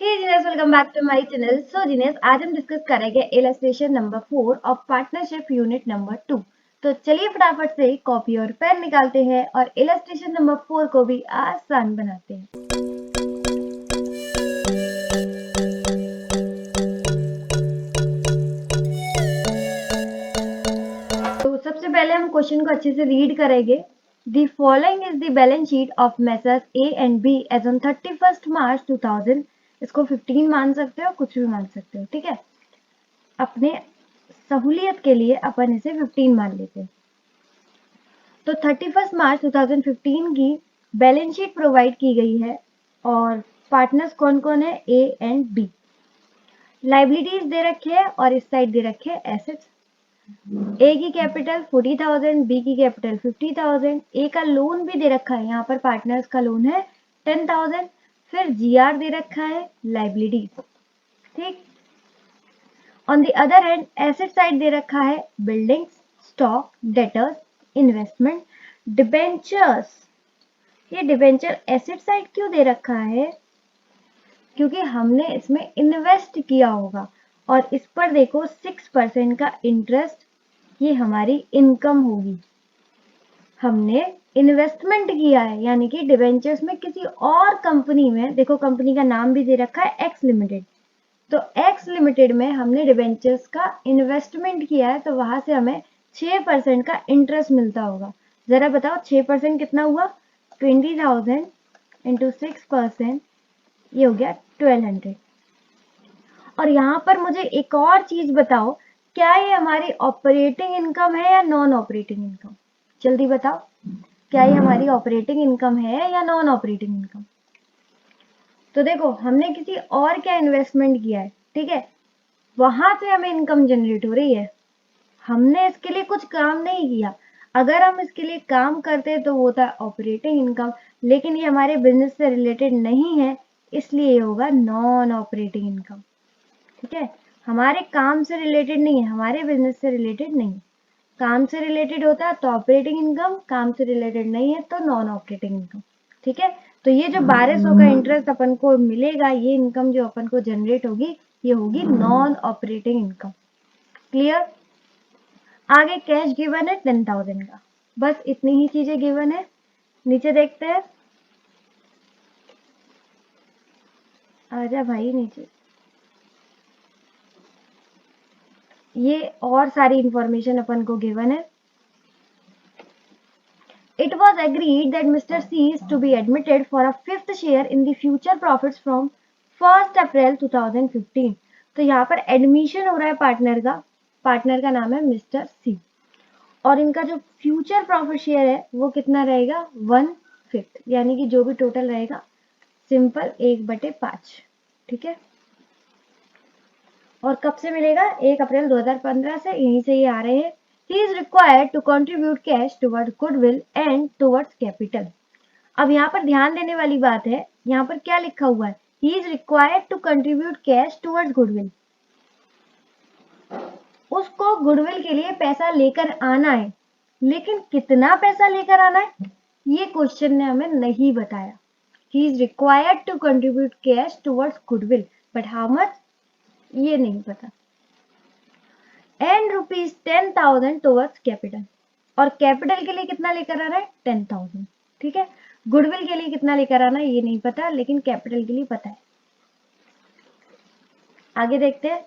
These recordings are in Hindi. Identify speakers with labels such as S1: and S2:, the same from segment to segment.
S1: Genius welcome back to my channel. So genius, आज हम डिस्कस करेंगे illustration number 4 of partnership unit number 2। तो चलिए फटाफट से कॉपी और पेन निकालते हैं और इलस्ट्रेशन नंबर 4 को भी आसान बनाते हैं। तो सबसे पहले हम क्वेश्चन को अच्छे से रीड करेंगे। The following is the balance sheet of messrs A and B as on 31 March 2000। इसको 15 मान सकते हो, कुछ भी मान सकते हो, ठीक है। अपने सहूलियत के लिए अपन इसे 15 मान लेते हैं। तो 31 मार्च 2015 की बैलेंस शीट प्रोवाइड की गई है और पार्टनर्स कौन कौन है, ए एंड बी। लाइबिलिटीज दे रखे हैं और इस साइड दे रखे हैं एसेट्स। ए की कैपिटल 40,000, बी की कैपिटल 50,000। ए का लोन भी दे रखा है, यहाँ पर पार्टनर्स का लोन है 10,000। फिर जीआर दे रखा है लाइबिलिटीज, ठीक। On the other hand asset side दे रखा है buildings, stock, debtors, investment, debentures. ये डिबेंचर एसेट साइड क्यों दे रखा है, क्योंकि हमने इसमें इन्वेस्ट किया होगा और इस पर देखो 6% का इंटरेस्ट, ये हमारी इनकम होगी। हमने इन्वेस्टमेंट किया है, यानी कि डिबेंचर्स में किसी और कंपनी में, देखो कंपनी का नाम भी दे रखा है एक्स लिमिटेड। तो एक्स लिमिटेड में हमने डिबेंचर्स का इन्वेस्टमेंट किया है, तो वहां से हमें 6% का इंटरेस्ट मिलता होगा। जरा बताओ 6% कितना हुआ, 20,000 इंटू 6%, ये हो गया 1200। और यहाँ पर मुझे एक और चीज बताओ, क्या ये हमारी ऑपरेटिंग इनकम है या नॉन ऑपरेटिंग इनकम? जल्दी बताओ, क्या ये हमारी ऑपरेटिंग इनकम है या नॉन ऑपरेटिंग इनकम? तो देखो हमने किसी और क्या इन्वेस्टमेंट किया है, ठीक है, वहां से हमें इनकम जनरेट हो रही है। हमने इसके लिए कुछ काम नहीं किया। अगर हम इसके लिए काम करते तो वो होता ऑपरेटिंग इनकम, लेकिन ये हमारे बिजनेस से रिलेटेड नहीं है, इसलिए ये होगा नॉन ऑपरेटिंग इनकम, ठीक है। हमारे काम से रिलेटेड नहीं है, हमारे बिजनेस से रिलेटेड नहीं। काम से रिलेटेड होता है तो ऑपरेटिंग इनकम, काम से रिलेटेड नहीं है तो नॉन ऑपरेटिंग इनकम, ठीक है। तो ये जो 1200 का इंटरेस्ट अपन को मिलेगा, ये इनकम जो अपन को जनरेट होगी, ये होगी नॉन ऑपरेटिंग इनकम। क्लियर? आगे कैश गिवन है 10,000 का, बस इतनी ही चीजें गिवन है। नीचे देखते हैं, आजा भाई नीचे। ये और सारी इंफॉर्मेशन अपन को गिवन है। It was agreed that Mr. C is to be admitted for a fifth share in the future profits from 1st April 2015। तो यहाँ पर एडमिशन हो रहा है पार्टनर का, पार्टनर का नाम है मिस्टर सी, और इनका जो फ्यूचर प्रॉफिट शेयर है वो कितना रहेगा, 1/5, यानी कि जो भी टोटल रहेगा सिंपल 1/5, ठीक है। और कब से मिलेगा, 1 अप्रैल 2015 से, यहीं से ये आ रहे हैं। He is required to contribute cash towards goodwill and towards capital। अब यहाँ पर ध्यान देने वाली बात है, यहाँ पर क्या लिखा हुआ है, He is required to contribute cash towards goodwill। उसको गुडविल के लिए पैसा लेकर आना है, लेकिन कितना पैसा लेकर आना है ये क्वेश्चन ने हमें नहीं बताया। He is required to contribute cash towards goodwill, but how much ये नहीं पता। एंड ₹10,000 टुवर्ड्स कैपिटल, और कैपिटल के लिए कितना लेकर आना है, 10,000, ठीक है। गुडविल के लिए कितना लेकर आना है ये नहीं पता, लेकिन कैपिटल के लिए पता है। आगे देखते हैं,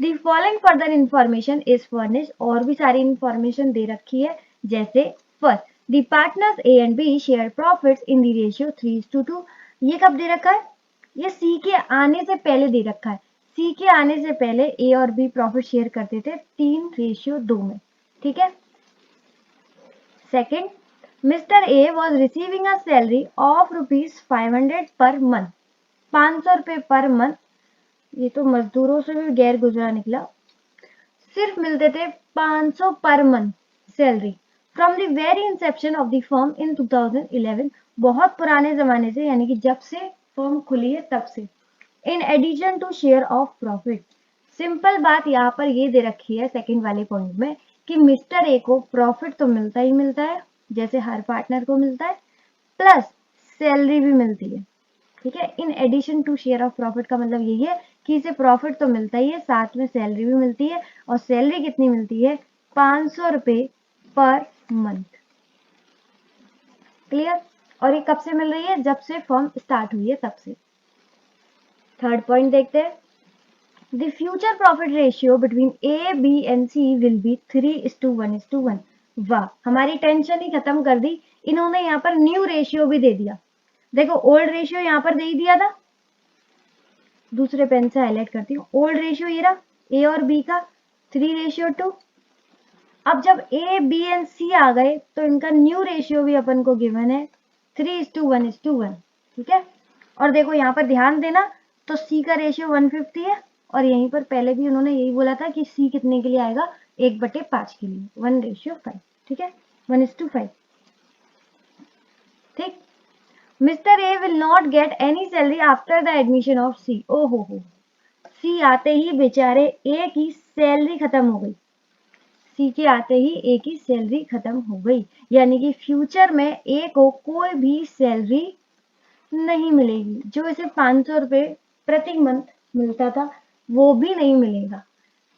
S1: the following further information is furnish, और भी सारी इंफॉर्मेशन दे रखी है। जैसे first, the partners A and B share profits in the ratio 3:2। ये कब दे रखा है, ये सी के आने से पहले दे रखा है। सी के आने से पहले ए और बी प्रॉफिट शेयर करते थे 3:2 में, ठीक है। Second, mister A was receiving a salary of ₹500 पर मंथ, 500 रुपए पर मंथ। ये तो मजदूरों से भी गैर गुजरा निकला। सिर्फ मिलते थे 500 पर month salary from the very inception of the firm in 2011। बहुत पुराने जमाने से, यानी कि जब से फर्म खुली है तब से। In addition to share of profit. Simple बात यहाँ पर ये दे रखी है सेकंड वाले पॉइंट में, कि मिस्टर ए को प्रॉफिट तो मिलता ही मिलता है, जैसे हर पार्टनर को मिलता है, प्लस सैलरी भी मिलती है। ठीक है। In addition to share of profit का मतलब यही है कि इसे प्रॉफिट तो मिलता ही है, साथ में सैलरी भी मिलती है, और सैलरी कितनी मिलती है, 500 रुपये पर मंथ। क्लियर। और ये कब से मिल रही है, जब से फर्म स्टार्ट हुई है तब से। थर्ड पॉइंट देखते हैं, the future profit ratio between A B and C will be 3:1:1। वाह, हमारी टेंशन ही खत्म कर दी, इन्होंने यहाँ पर न्यू रेशियो भी दे दिया। देखो ओल्ड रेशियो यहाँ पर दे ही दिया था, दूसरे पेन से हाईलाइट करती हूँ, ओल्ड रेशियो ये रहा ए और बी का 3:2। अब जब ए बी एंड सी आ गए तो इनका न्यू रेशियो भी अपन को गिवन है 3:1:1। ठीक है। और देखो यहाँ पर ध्यान देना, तो सी का रेशियो 150 है, और यहीं पर पहले भी उन्होंने यही बोला था कि सी कितने के लिए आएगा, 1/5 के लिए, 1:5। ठीक है, 1:5। ठीक। Mister A will not get any salary after the admission of C. ओ हो, सी आते ही बेचारे ए की सैलरी खत्म हो गई, सी के आते ही ए की सैलरी खत्म हो गई, यानी कि फ्यूचर में ए को कोई भी सैलरी नहीं मिलेगी, जो इसे 500 रुपये प्रति मंथ मिलता था वो भी नहीं मिलेगा।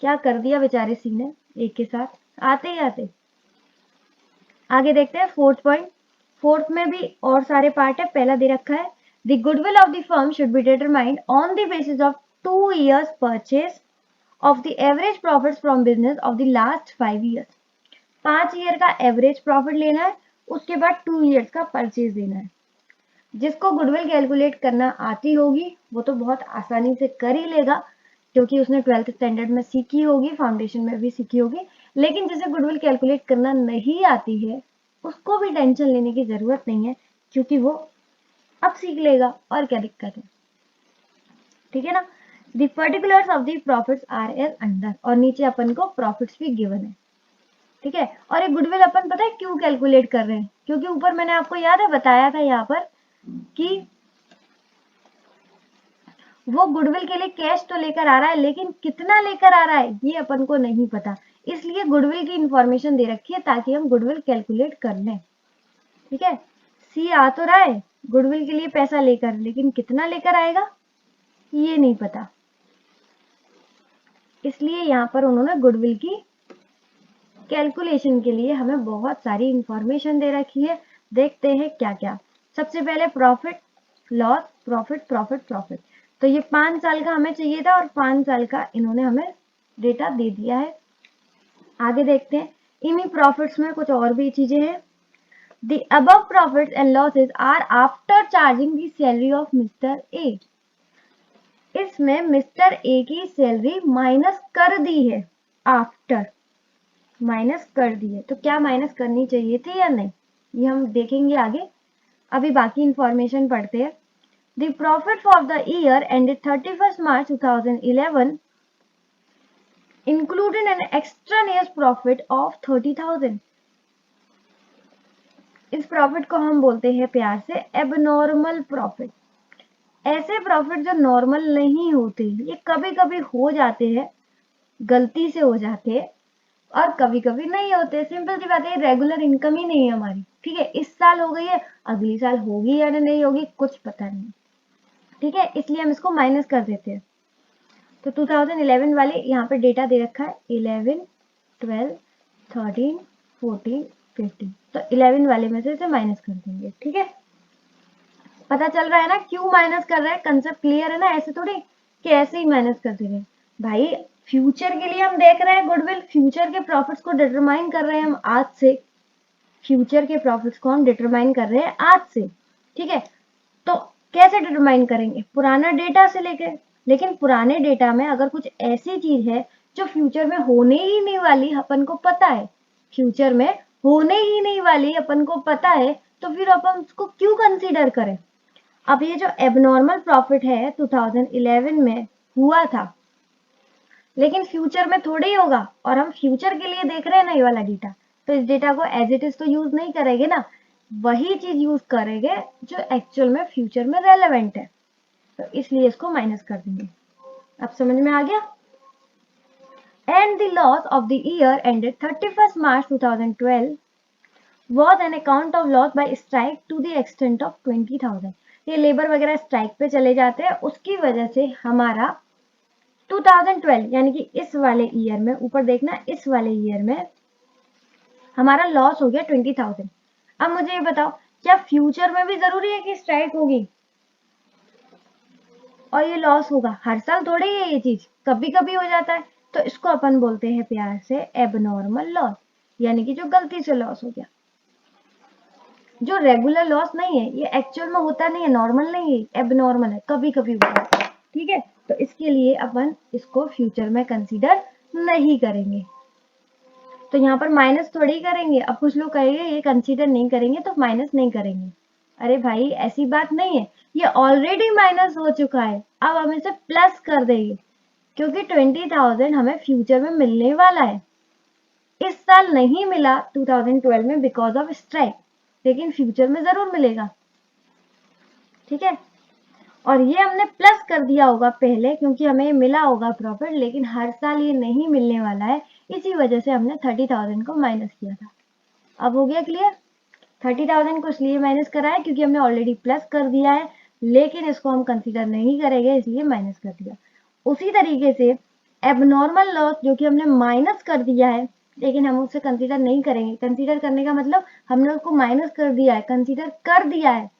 S1: क्या कर दिया बेचारे सी ने ए के साथ आते ही आते। आगे देखते हैं फोर्थ पॉइंट। फोर्थ में भी और सारे पार्ट है, पहला दे रखा है, the goodwill of the firm should be determined on the basis of 2 years purchase of the average profits from business of the last 5 years। 5 year का एवरेज प्रॉफिट लेना है, उसके बाद 2 years का परचेज देना है। जिसको गुडविल कैलकुलेट करना आती होगी वो तो बहुत आसानी से कर ही लेगा, क्योंकि उसने 12th स्टैंडर्ड में सीखी होगी, फाउंडेशन में भी सीखी होगी। लेकिन जिसे गुडविल कैलकुलेट करना नहीं आती है उसको भी टेंशन लेने की जरूरत नहीं है, क्योंकि वो अब सीख लेगा, और क्या दिक्कत है। ठीक है ना। The particulars of the profits are as under, और नीचे अपन को प्रॉफिट्स भी गिवन है। ठीक है। और ये गुडविल अपन पता है क्यों कैलकुलेट कर रहे हैं, क्योंकि ऊपर मैंने आपको याद है बताया था यहाँ पर कि वो गुडविल के लिए कैश तो लेकर आ रहा है, लेकिन कितना लेकर आ रहा है ये अपन को नहीं पता, इसलिए गुडविल की इंफॉर्मेशन दे रखी है ताकि हम गुडविल कैलकुलेट कर लें। ठीक है। सी आ तो रहा है गुडविल के लिए पैसा लेकर, लेकिन कितना लेकर आएगा ये नहीं पता, इसलिए यहाँ पर उन्होंने गुडविल की कैलकुलेशन के लिए हमें बहुत सारी इंफॉर्मेशन दे रखी है। देखते हैं क्या क्या। सबसे पहले profit loss, profit profit profit, तो ये 5 साल का हमें चाहिए था और 5 साल का इन्होंने हमें डेटा दे दिया है। आगे देखते हैं, इन्हीं प्रॉफिट्स में कुछ और भी चीजें हैं। The above profits and losses are after charging the salary of Mr A. इसमें मिस्टर ए की सैलरी माइनस कर दी है, आफ्टर माइनस कर दी है, तो क्या माइनस करनी चाहिए थी या नहीं ये हम देखेंगे आगे। अभी बाकी इंफॉर्मेशन पढ़ते हैं। The profit for the year ended 31 March 2011 included an extraneous profit of 30,000। इस प्रॉफिट को हम बोलते हैं प्यार से एबनॉर्मल प्रॉफिट। ऐसे प्रॉफिट जो नॉर्मल नहीं होते, ये कभी कभी हो जाते हैं, गलती से हो जाते हैं, और कभी कभी नहीं होते। सिंपल सी बात है, रेगुलर इनकम ही नहीं है हमारी। ठीक है, इस साल हो गई है, अगली साल होगी या नहीं होगी कुछ पता नहीं। ठीक है, इसलिए हम इसको माइनस कर देते हैं। तो 2011 वाले यहाँ पे डेटा दे रखा है 11, 12, 13, 14, 15, तो 11 वाले में से इसे माइनस कर देंगे। ठीक है, पता चल रहा है ना क्यों माइनस कर रहे हैं, कंसेप्ट क्लियर है ना। ऐसे थोड़ी कि ऐसे ही माइनस कर दे रहे हैं भाई, फ्यूचर के लिए हम देख रहे हैं गुडविल, फ्यूचर के प्रॉफिट्स को डिटरमाइन कर रहे हैं हम आज से, फ्यूचर के प्रॉफिट्स को हम डिटरमाइन कर रहे हैं आज से। ठीक है, तो कैसे डिटरमाइन करेंगे, पुराना डेटा से लेके। लेकिन पुराने डेटा में अगर कुछ ऐसी चीज है जो फ्यूचर में होने ही नहीं वाली, अपन को पता है फ्यूचर में होने ही नहीं वाली, अपन को पता है, तो फिर अपन उसको क्यों कंसीडर करें। अब ये जो एबनॉर्मल प्रॉफिट है 2011 में हुआ था, लेकिन फ्यूचर में थोड़ी ही होगा, और हम फ्यूचर के लिए देख रहे हैं ना ये वाला डेटा, तो इस डेटा को एज इट इज तो यूज नहीं करेंगे ना, वही चीज यूज करेंगे जो एक्चुअल में फ्यूचर में रेलेवेंट है, तो इसलिए इसको माइनस कर देंगे। अब समझ में आ गया। And the loss of the year ended 31 March 2012 was an account of loss by strike to the extent of 20,000। ये लेबर वगैरह स्ट्राइक पे चले जाते हैं, उसकी वजह से हमारा 2012 यानी कि इस वाले ईयर में, ऊपर देखना, इस वाले ईयर में हमारा लॉस हो गया 20,000। अब मुझे ये बताओ, क्या फ्यूचर में भी जरूरी है कि स्ट्राइक होगी और ये लॉस होगा? हर साल थोड़ी है ये चीज, कभी कभी हो जाता है। तो इसको अपन बोलते हैं प्यार से एबनॉर्मल लॉस, यानी कि जो गलती से लॉस हो गया, जो रेगुलर लॉस नहीं है, ये एक्चुअल में होता नहीं है, नॉर्मल नहीं है, एबनॉर्मल है, कभी कभी होता है। ठीक है, तो इसके लिए अपन इसको फ्यूचर में कंसीडर नहीं करेंगे। तो यहाँ पर माइनस थोड़ी करेंगे। अब कुछ लोग कहेंगे ये कंसीडर नहीं करेंगे तो माइनस नहीं करेंगे। अरे भाई ऐसी बात नहीं है, ये ऑलरेडी माइनस हो चुका है, अब हम इसे प्लस कर देंगे, क्योंकि 20,000 हमें फ्यूचर में मिलने वाला है। इस साल नहीं मिला 2012 में बिकॉज ऑफ स्ट्राइक, लेकिन फ्यूचर में जरूर मिलेगा। ठीक है, और ये हमने प्लस कर दिया होगा पहले, क्योंकि हमें मिला होगा प्रॉफिट, लेकिन हर साल ये नहीं मिलने वाला है, इसी वजह से हमने 30,000 को माइनस किया था। अब हो गया क्लियर? 30,000 को इसलिए माइनस करा है क्योंकि हमने ऑलरेडी प्लस कर दिया है, लेकिन इसको हम कंसीडर नहीं करेंगे, इसलिए माइनस कर दिया। उसी तरीके से एबनॉर्मल लॉस जो कि हमने माइनस कर दिया है, लेकिन हम उसे कंसीडर नहीं करेंगे। कंसीडर करने का मतलब हमने उसको माइनस कर दिया है, कंसीडर कर दिया है,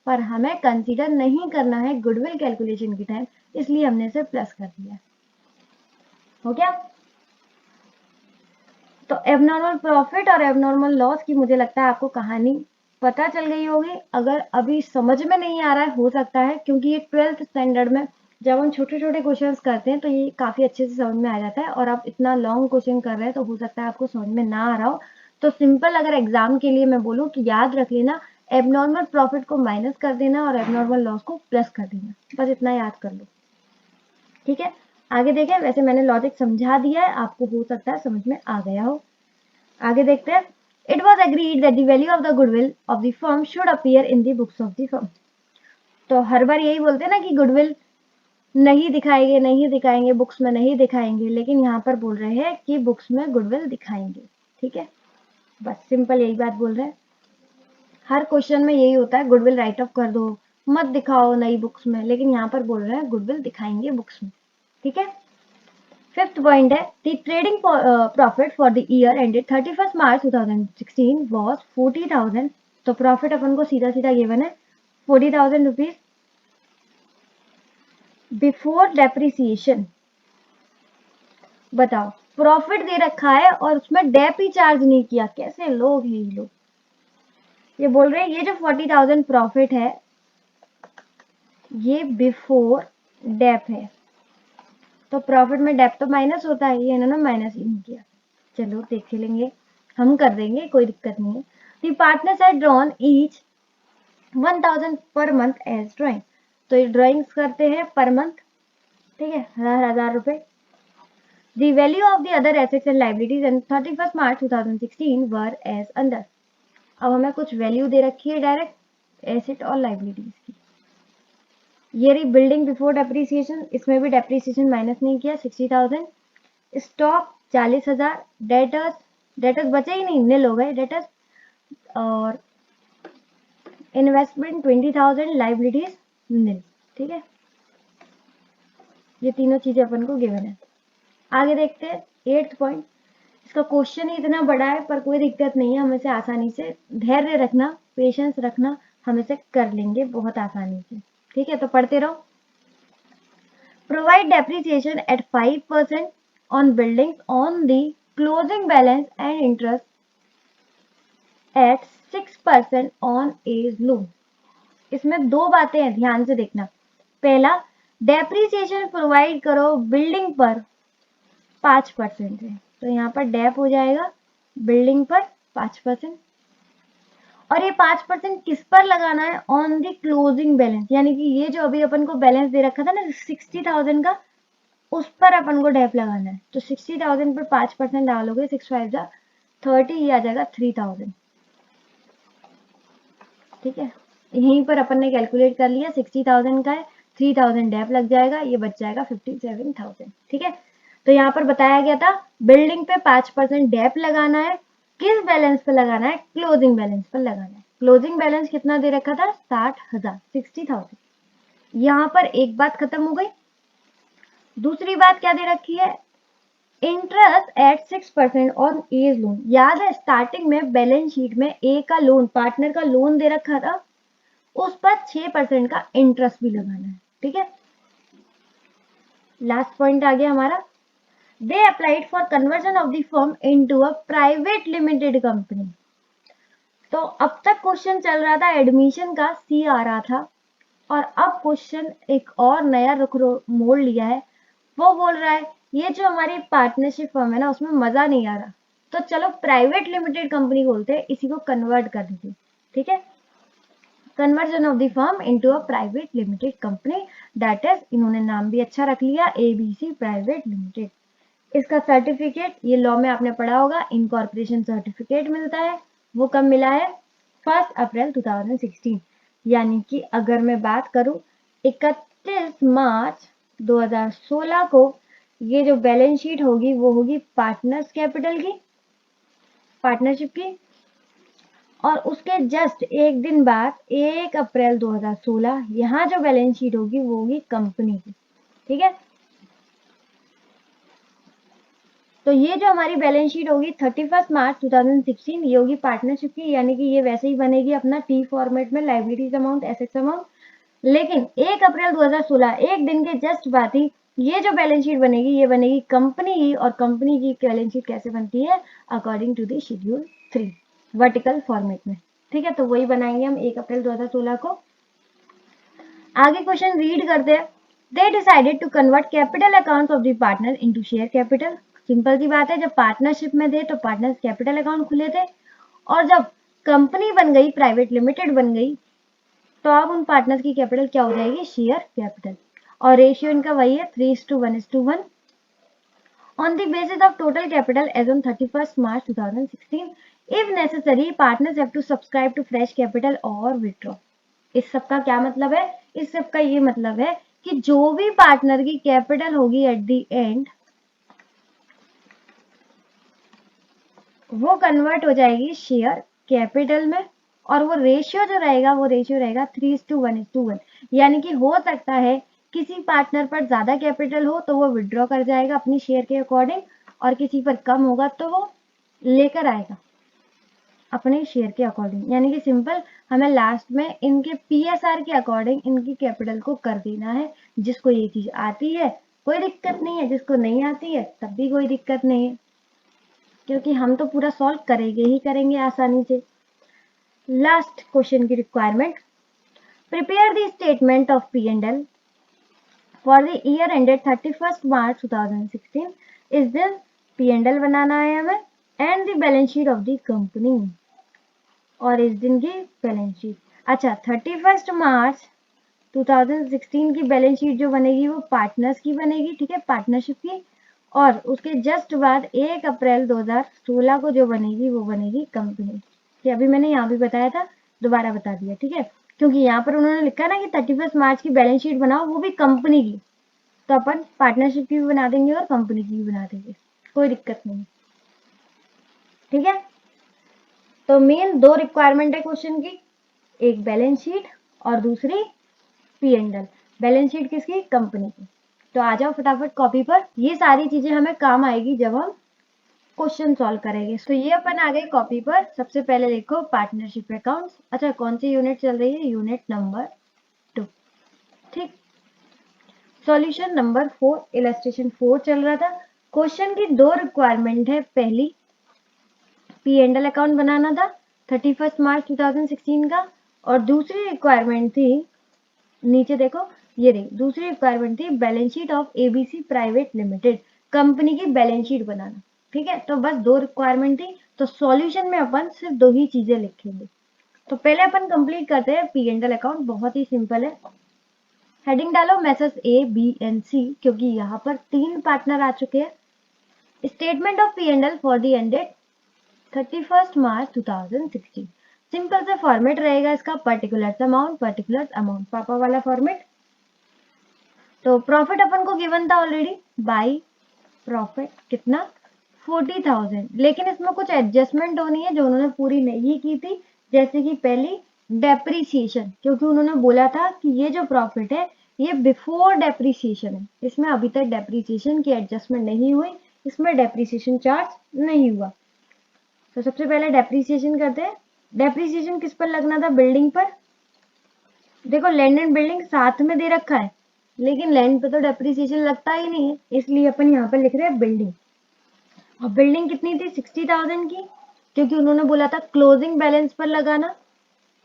S1: पर हमें कंसीडर नहीं करना है गुडविल कैलकुलेशन के टाइम, इसलिए हमने इसे प्लस कर दिया। हो गया? तो एबनॉर्मल प्रॉफिट और एबनॉर्मल लॉस की मुझे लगता है आपको कहानी पता चल गई होगी। अगर अभी समझ में नहीं आ रहा है, हो सकता है क्योंकि ये 12th स्टैंडर्ड में जब हम छोटे छोटे क्वेश्चंस करते हैं तो ये काफी अच्छे से समझ में आ जाता है, और आप इतना लॉन्ग क्वेश्चन कर रहे हैं तो हो सकता है आपको समझ में ना आ रहा हो। तो सिंपल अगर एग्जाम के लिए मैं बोलूँ कि याद रख लेना, एबनॉर्मल प्रॉफिट को माइनस कर देना और एबनॉर्मल लॉस को प्लस कर देना, बस इतना याद कर लो। ठीक है, आगे देखें। वैसे मैंने लॉजिक समझा दिया है, आपको हो सकता है समझ में आ गया हो। आगे देखते हैं। It was agreed that the value of the goodwill of the firm should appear in the books of the firm. तो हर बार यही बोलते हैं ना कि गुडविल नहीं दिखाएंगे, नहीं दिखाएंगे, बुक्स में नहीं दिखाएंगे, लेकिन यहाँ पर बोल रहे हैं कि बुक्स में गुडविल दिखाएंगे। ठीक है, बस सिंपल यही बात बोल रहे हैं। हर क्वेश्चन में यही होता है, गुडविल राइट ऑफ कर दो, मत दिखाओ नई बुक्स में, लेकिन यहाँ पर बोल रहे हैं गुडविल दिखाएंगे बुक्स में। ठीक है, फिफ्थ पॉइंट है, the trading profit for the year ended 31 March 2016 was 40,000। तो प्रॉफिट अपन को सीधा सीधा गिवन है 40,000 रुपीज बिफोर डेप्रिसिएशन। बताओ, प्रॉफिट दे रखा है और उसमें डेप ही चार्ज नहीं किया, कैसे लोग हैं ये लोग। ये बोल रहे हैं ये जो 40,000 प्रॉफिट है ये बिफोर डेप है, तो प्रॉफिट में डेप तो माइनस होता है, ये इन्होंने माइनस ही नहीं किया। चलो देख लेंगे, हम कर देंगे, कोई दिक्कत नहीं है। दी partners had drawn each 1,000 per month as drawing. तो ये ड्राइंग्स करते हैं पर मंथ। ठीक है, 1,000 रुपए। The value of the other assets and liabilities and 31 March 2016 were as under. अब हमें कुछ वैल्यू दे रखी है डायरेक्ट एसेट और लाइबिलिटीज की। ये रही बिल्डिंग बिफोर डेप्रिसिएशन, इसमें भी डेप्रिसिएशन माइनस नहीं किया, 60,000। स्टॉक 40,000। डेटर्स बचे ही नहीं, निल हो गए डेटर्स। और इन्वेस्टमेंट 20,000, लाइबिलिटीज निल। ठीक है, ये तीनों चीजें अपन को गिवन है। आगे देखते हैं 8th पॉइंट। इसका क्वेश्चन ही इतना बड़ा है, पर कोई दिक्कत नहीं है, हम इसे आसानी से, धैर्य रखना, पेशेंस रखना, हम इसे कर लेंगे बहुत आसानी से। ठीक है, तो पढ़ते रहो। Provide depreciation eight 5% on buildings on the closing balance and interest at 6% on age loan। इसमें दो बातें हैं, ध्यान से देखना। पहला, डेप्रिसिएशन प्रोवाइड करो बिल्डिंग पर 5% है, तो यहाँ पर डेप हो जाएगा बिल्डिंग पर 5%। और ये 5% किस पर लगाना है? ऑन द क्लोजिंग बैलेंस, यानी कि ये जो अभी अपन को बैलेंस दे रखा था ना 60,000 का, उस पर अपन को डेप लगाना है। तो 60,000 पर 5% डालोगे, 6 5 जा 30, ये आ जाएगा 3,000। ठीक है, यहीं पर अपन ने कैलकुलेट कर लिया, 60,000 का है, 3,000 डेप लग जाएगा, ये बच जाएगा 57,000। ठीक है, तो यहाँ पर बताया गया था बिल्डिंग पे 5% डेप लगाना है, किस बैलेंस पे लगाना है? क्लोजिंग बैलेंस पर लगाना है। क्लोजिंग बैलेंस कितना दे रखा था? 60,000, 60,000। यहाँ पर एक बात खत्म हो गई। दूसरी बात क्या दे रखी है? Interest at 6% on A's loan. याद है स्टार्टिंग में बैलेंस शीट में ए का लोन, पार्टनर का लोन दे रखा था, उस पर 6% का इंटरेस्ट भी लगाना है। ठीक है, लास्ट पॉइंट आ गया हमारा। They applied for conversion of the firm into a private limited company. तो अब तक क्वेश्चन चल रहा था एडमिशन का, सी आ रहा था, और अब क्वेश्चन एक और नया रुख मोड़ लिया है। वो बोल रहा है ये जो हमारी पार्टनरशिप फर्म है ना, उसमें मजा नहीं आ रहा, तो चलो प्राइवेट लिमिटेड कंपनी बोलते हैं, इसी को कन्वर्ट कर दीजिए। ठीक है, conversion of the firm into a private limited company, that is, इन्होंने नाम भी अच्छा रख लिया, एबीसी प्राइवेट लिमिटेड। इसका सर्टिफिकेट, ये लॉ में आपने पढ़ा होगा, इनकॉर्पोरेशन सर्टिफिकेट मिलता है। वो कब मिला है? 1 अप्रैल 2016। यानी कि अगर मैं बात करूं 31 मार्च 2016 को ये जो बैलेंस शीट होगी वो होगी पार्टनर्स कैपिटल की, पार्टनरशिप की, और उसके जस्ट एक दिन बाद 1 अप्रैल 2016 यहाँ जो बैलेंस शीट होगी वो होगी कंपनी की। ठीक है, तो ये जो हमारी बैलेंस शीट होगी 31 मार्च 2016 ये होगी पार्टनरशिप की, यानी कि ये वैसे ही बनेगी अपना टी फॉर्मेट में, लाइबिलिटीज अमाउंट, एसेट्स अमाउंट। लेकिन 1 अप्रैल 2016 एक दिन के जस्ट बाद ही ये जो बैलेंस शीट बनेगी ये बनेगी कंपनी की, और कंपनी की बैलेंस शीट कैसे बनती है? According to the schedule 3 vertical format में। ठीक है, तो वही बनाएंगे हम 1 अप्रैल 2016 को। आगे क्वेश्चन रीड करते हैं। They decided to convert capital accounts of the partner into share capital. Simple सी बात है, जब पार्टनरशिप में थे तो पार्टनर्स कैपिटल अकाउंट खुले थे, और जब कंपनी बन गई, प्राइवेट लिमिटेड बन गई, तो अब उन पार्टनर्स की कैपिटल क्या हो जाएगी? Share capital. और रेशियो इनका वही है 3:1:1। On the basis of total capital as on 31st March 2016, if necessary, partners have to subscribe to fresh capital or withdraw. इस सब का क्या मतलब है? इस सब का ये मतलब है कि जो भी पार्टनर की कैपिटल होगी एट द एंड, वो कन्वर्ट हो जाएगी शेयर कैपिटल में, और वो रेशियो जो रहेगा वो रेशियो रहेगा 3:1:1। यानी कि हो सकता है किसी पार्टनर पर ज्यादा कैपिटल हो तो वो विड्रॉ कर जाएगा अपनी शेयर के अकॉर्डिंग, और किसी पर कम होगा तो वो लेकर आएगा अपने शेयर के अकॉर्डिंग। यानी कि सिंपल, हमें लास्ट में इनके पीएसआर के अकॉर्डिंग इनकी कैपिटल को कर देना है। जिसको ये चीज आती है कोई दिक्कत नहीं है, जिसको नहीं आती है तब भी कोई दिक्कत नहीं है, क्योंकि हम तो पूरा सॉल्व करेंगे ही करेंगे आसानी से। लास्ट क्वेश्चन की requirement, prepare the statement of P and L for the year ended 31 March 2016। इस दिन पी एंड एल बनाना है हमें, and the balance sheet of the company, और इस दिन की बैलेंस शीट। अच्छा, 31 मार्च 2016 की बैलेंस शीट जो बनेगी वो पार्टनर्स की बनेगी। ठीक है, पार्टनरशिप की, और उसके जस्ट बाद 1 अप्रैल 2016 को जो बनेगी वो बनेगी कंपनी की। अभी मैंने यहाँ भी बताया था, दोबारा बता दिया। ठीक है, क्योंकि यहाँ पर उन्होंने लिखा ना कि 31 मार्च की बैलेंस शीट बनाओ, वो भी कंपनी की, तो अपन पार्टनरशिप की भी बना देंगे और कंपनी की भी बना देंगे, कोई दिक्कत नहीं। ठीक है, तो मेन दो रिक्वायरमेंट है क्वेश्चन की, एक बैलेंस शीट और दूसरी P and L. Balance sheet किसकी? कंपनी की। तो आ जाओ फटाफट कॉपी पर, ये सारी चीजें हमें काम आएगी जब हम क्वेश्चन सॉल्व करेंगे। तो ये अपन आ गए कॉपी पर। सबसे पहले देखो पार्टनरशिप अकाउंट्स। अच्छा, कौन सी यूनिट चल रही है? Unit number 2। ठीक, सॉल्यूशन नंबर 4, इलस्ट्रेशन 4 चल रहा था। क्वेश्चन की दो रिक्वायरमेंट है, पहली पी एंड एल अकाउंट बनाना था 31 मार्च 2016 का, और दूसरी रिक्वायरमेंट थी, नीचे देखो, ये रही दूसरी रिक्वायरमेंट थी, balance sheet of ABC private limited, company की बैलेंस शीट बनाना। ठीक है, तो बस दो रिक्वायरमेंट थी, तो सॉल्यूशन में अपन सिर्फ दो ही चीजें लिखेंगे। तो पहले अपन कंप्लीट करते हैं पी एंड एल अकाउंट, बहुत ही सिंपल है। हेडिंग डालो मैसेज ए बी एंड सी, क्योंकि यहाँ पर 3 पार्टनर आ चुके हैं। Statement of P and L for the ended 31 March 2016। Simple से फॉर्मेट रहेगा इसका, पर्टिकुलर्स अमाउंट, पापा वाला फॉर्मेट। तो प्रॉफिट अपन को गिवन था ऑलरेडी, बाई प्रॉफिट कितना? 40,000। लेकिन इसमें कुछ एडजस्टमेंट होनी है जो उन्होंने पूरी नहीं की थी, जैसे कि पहली डेप्रीसिएशन, क्योंकि उन्होंने बोला था कि ये जो प्रॉफिट है ये बिफोर डेप्रीसिएशन है, इसमें अभी तक डेप्रीसिएशन की एडजस्टमेंट नहीं हुई, इसमें डेप्रीसिएशन चार्ज नहीं हुआ। तो सबसे पहले डेप्रीसिएशन करते हैं। डेप्रीसिएशन किस पर लगना था? बिल्डिंग पर। देखो लैंड एंड बिल्डिंग साथ में दे रखा है, लेकिन लैंड पे तो डेप्रीसिएशन लगता ही नहीं है, इसलिए अपन यहाँ पर लिख रहे हैं बिल्डिंग। और बिल्डिंग कितनी थी? 60,000 की, क्योंकि उन्होंने बोला था क्लोजिंग बैलेंस पर लगाना।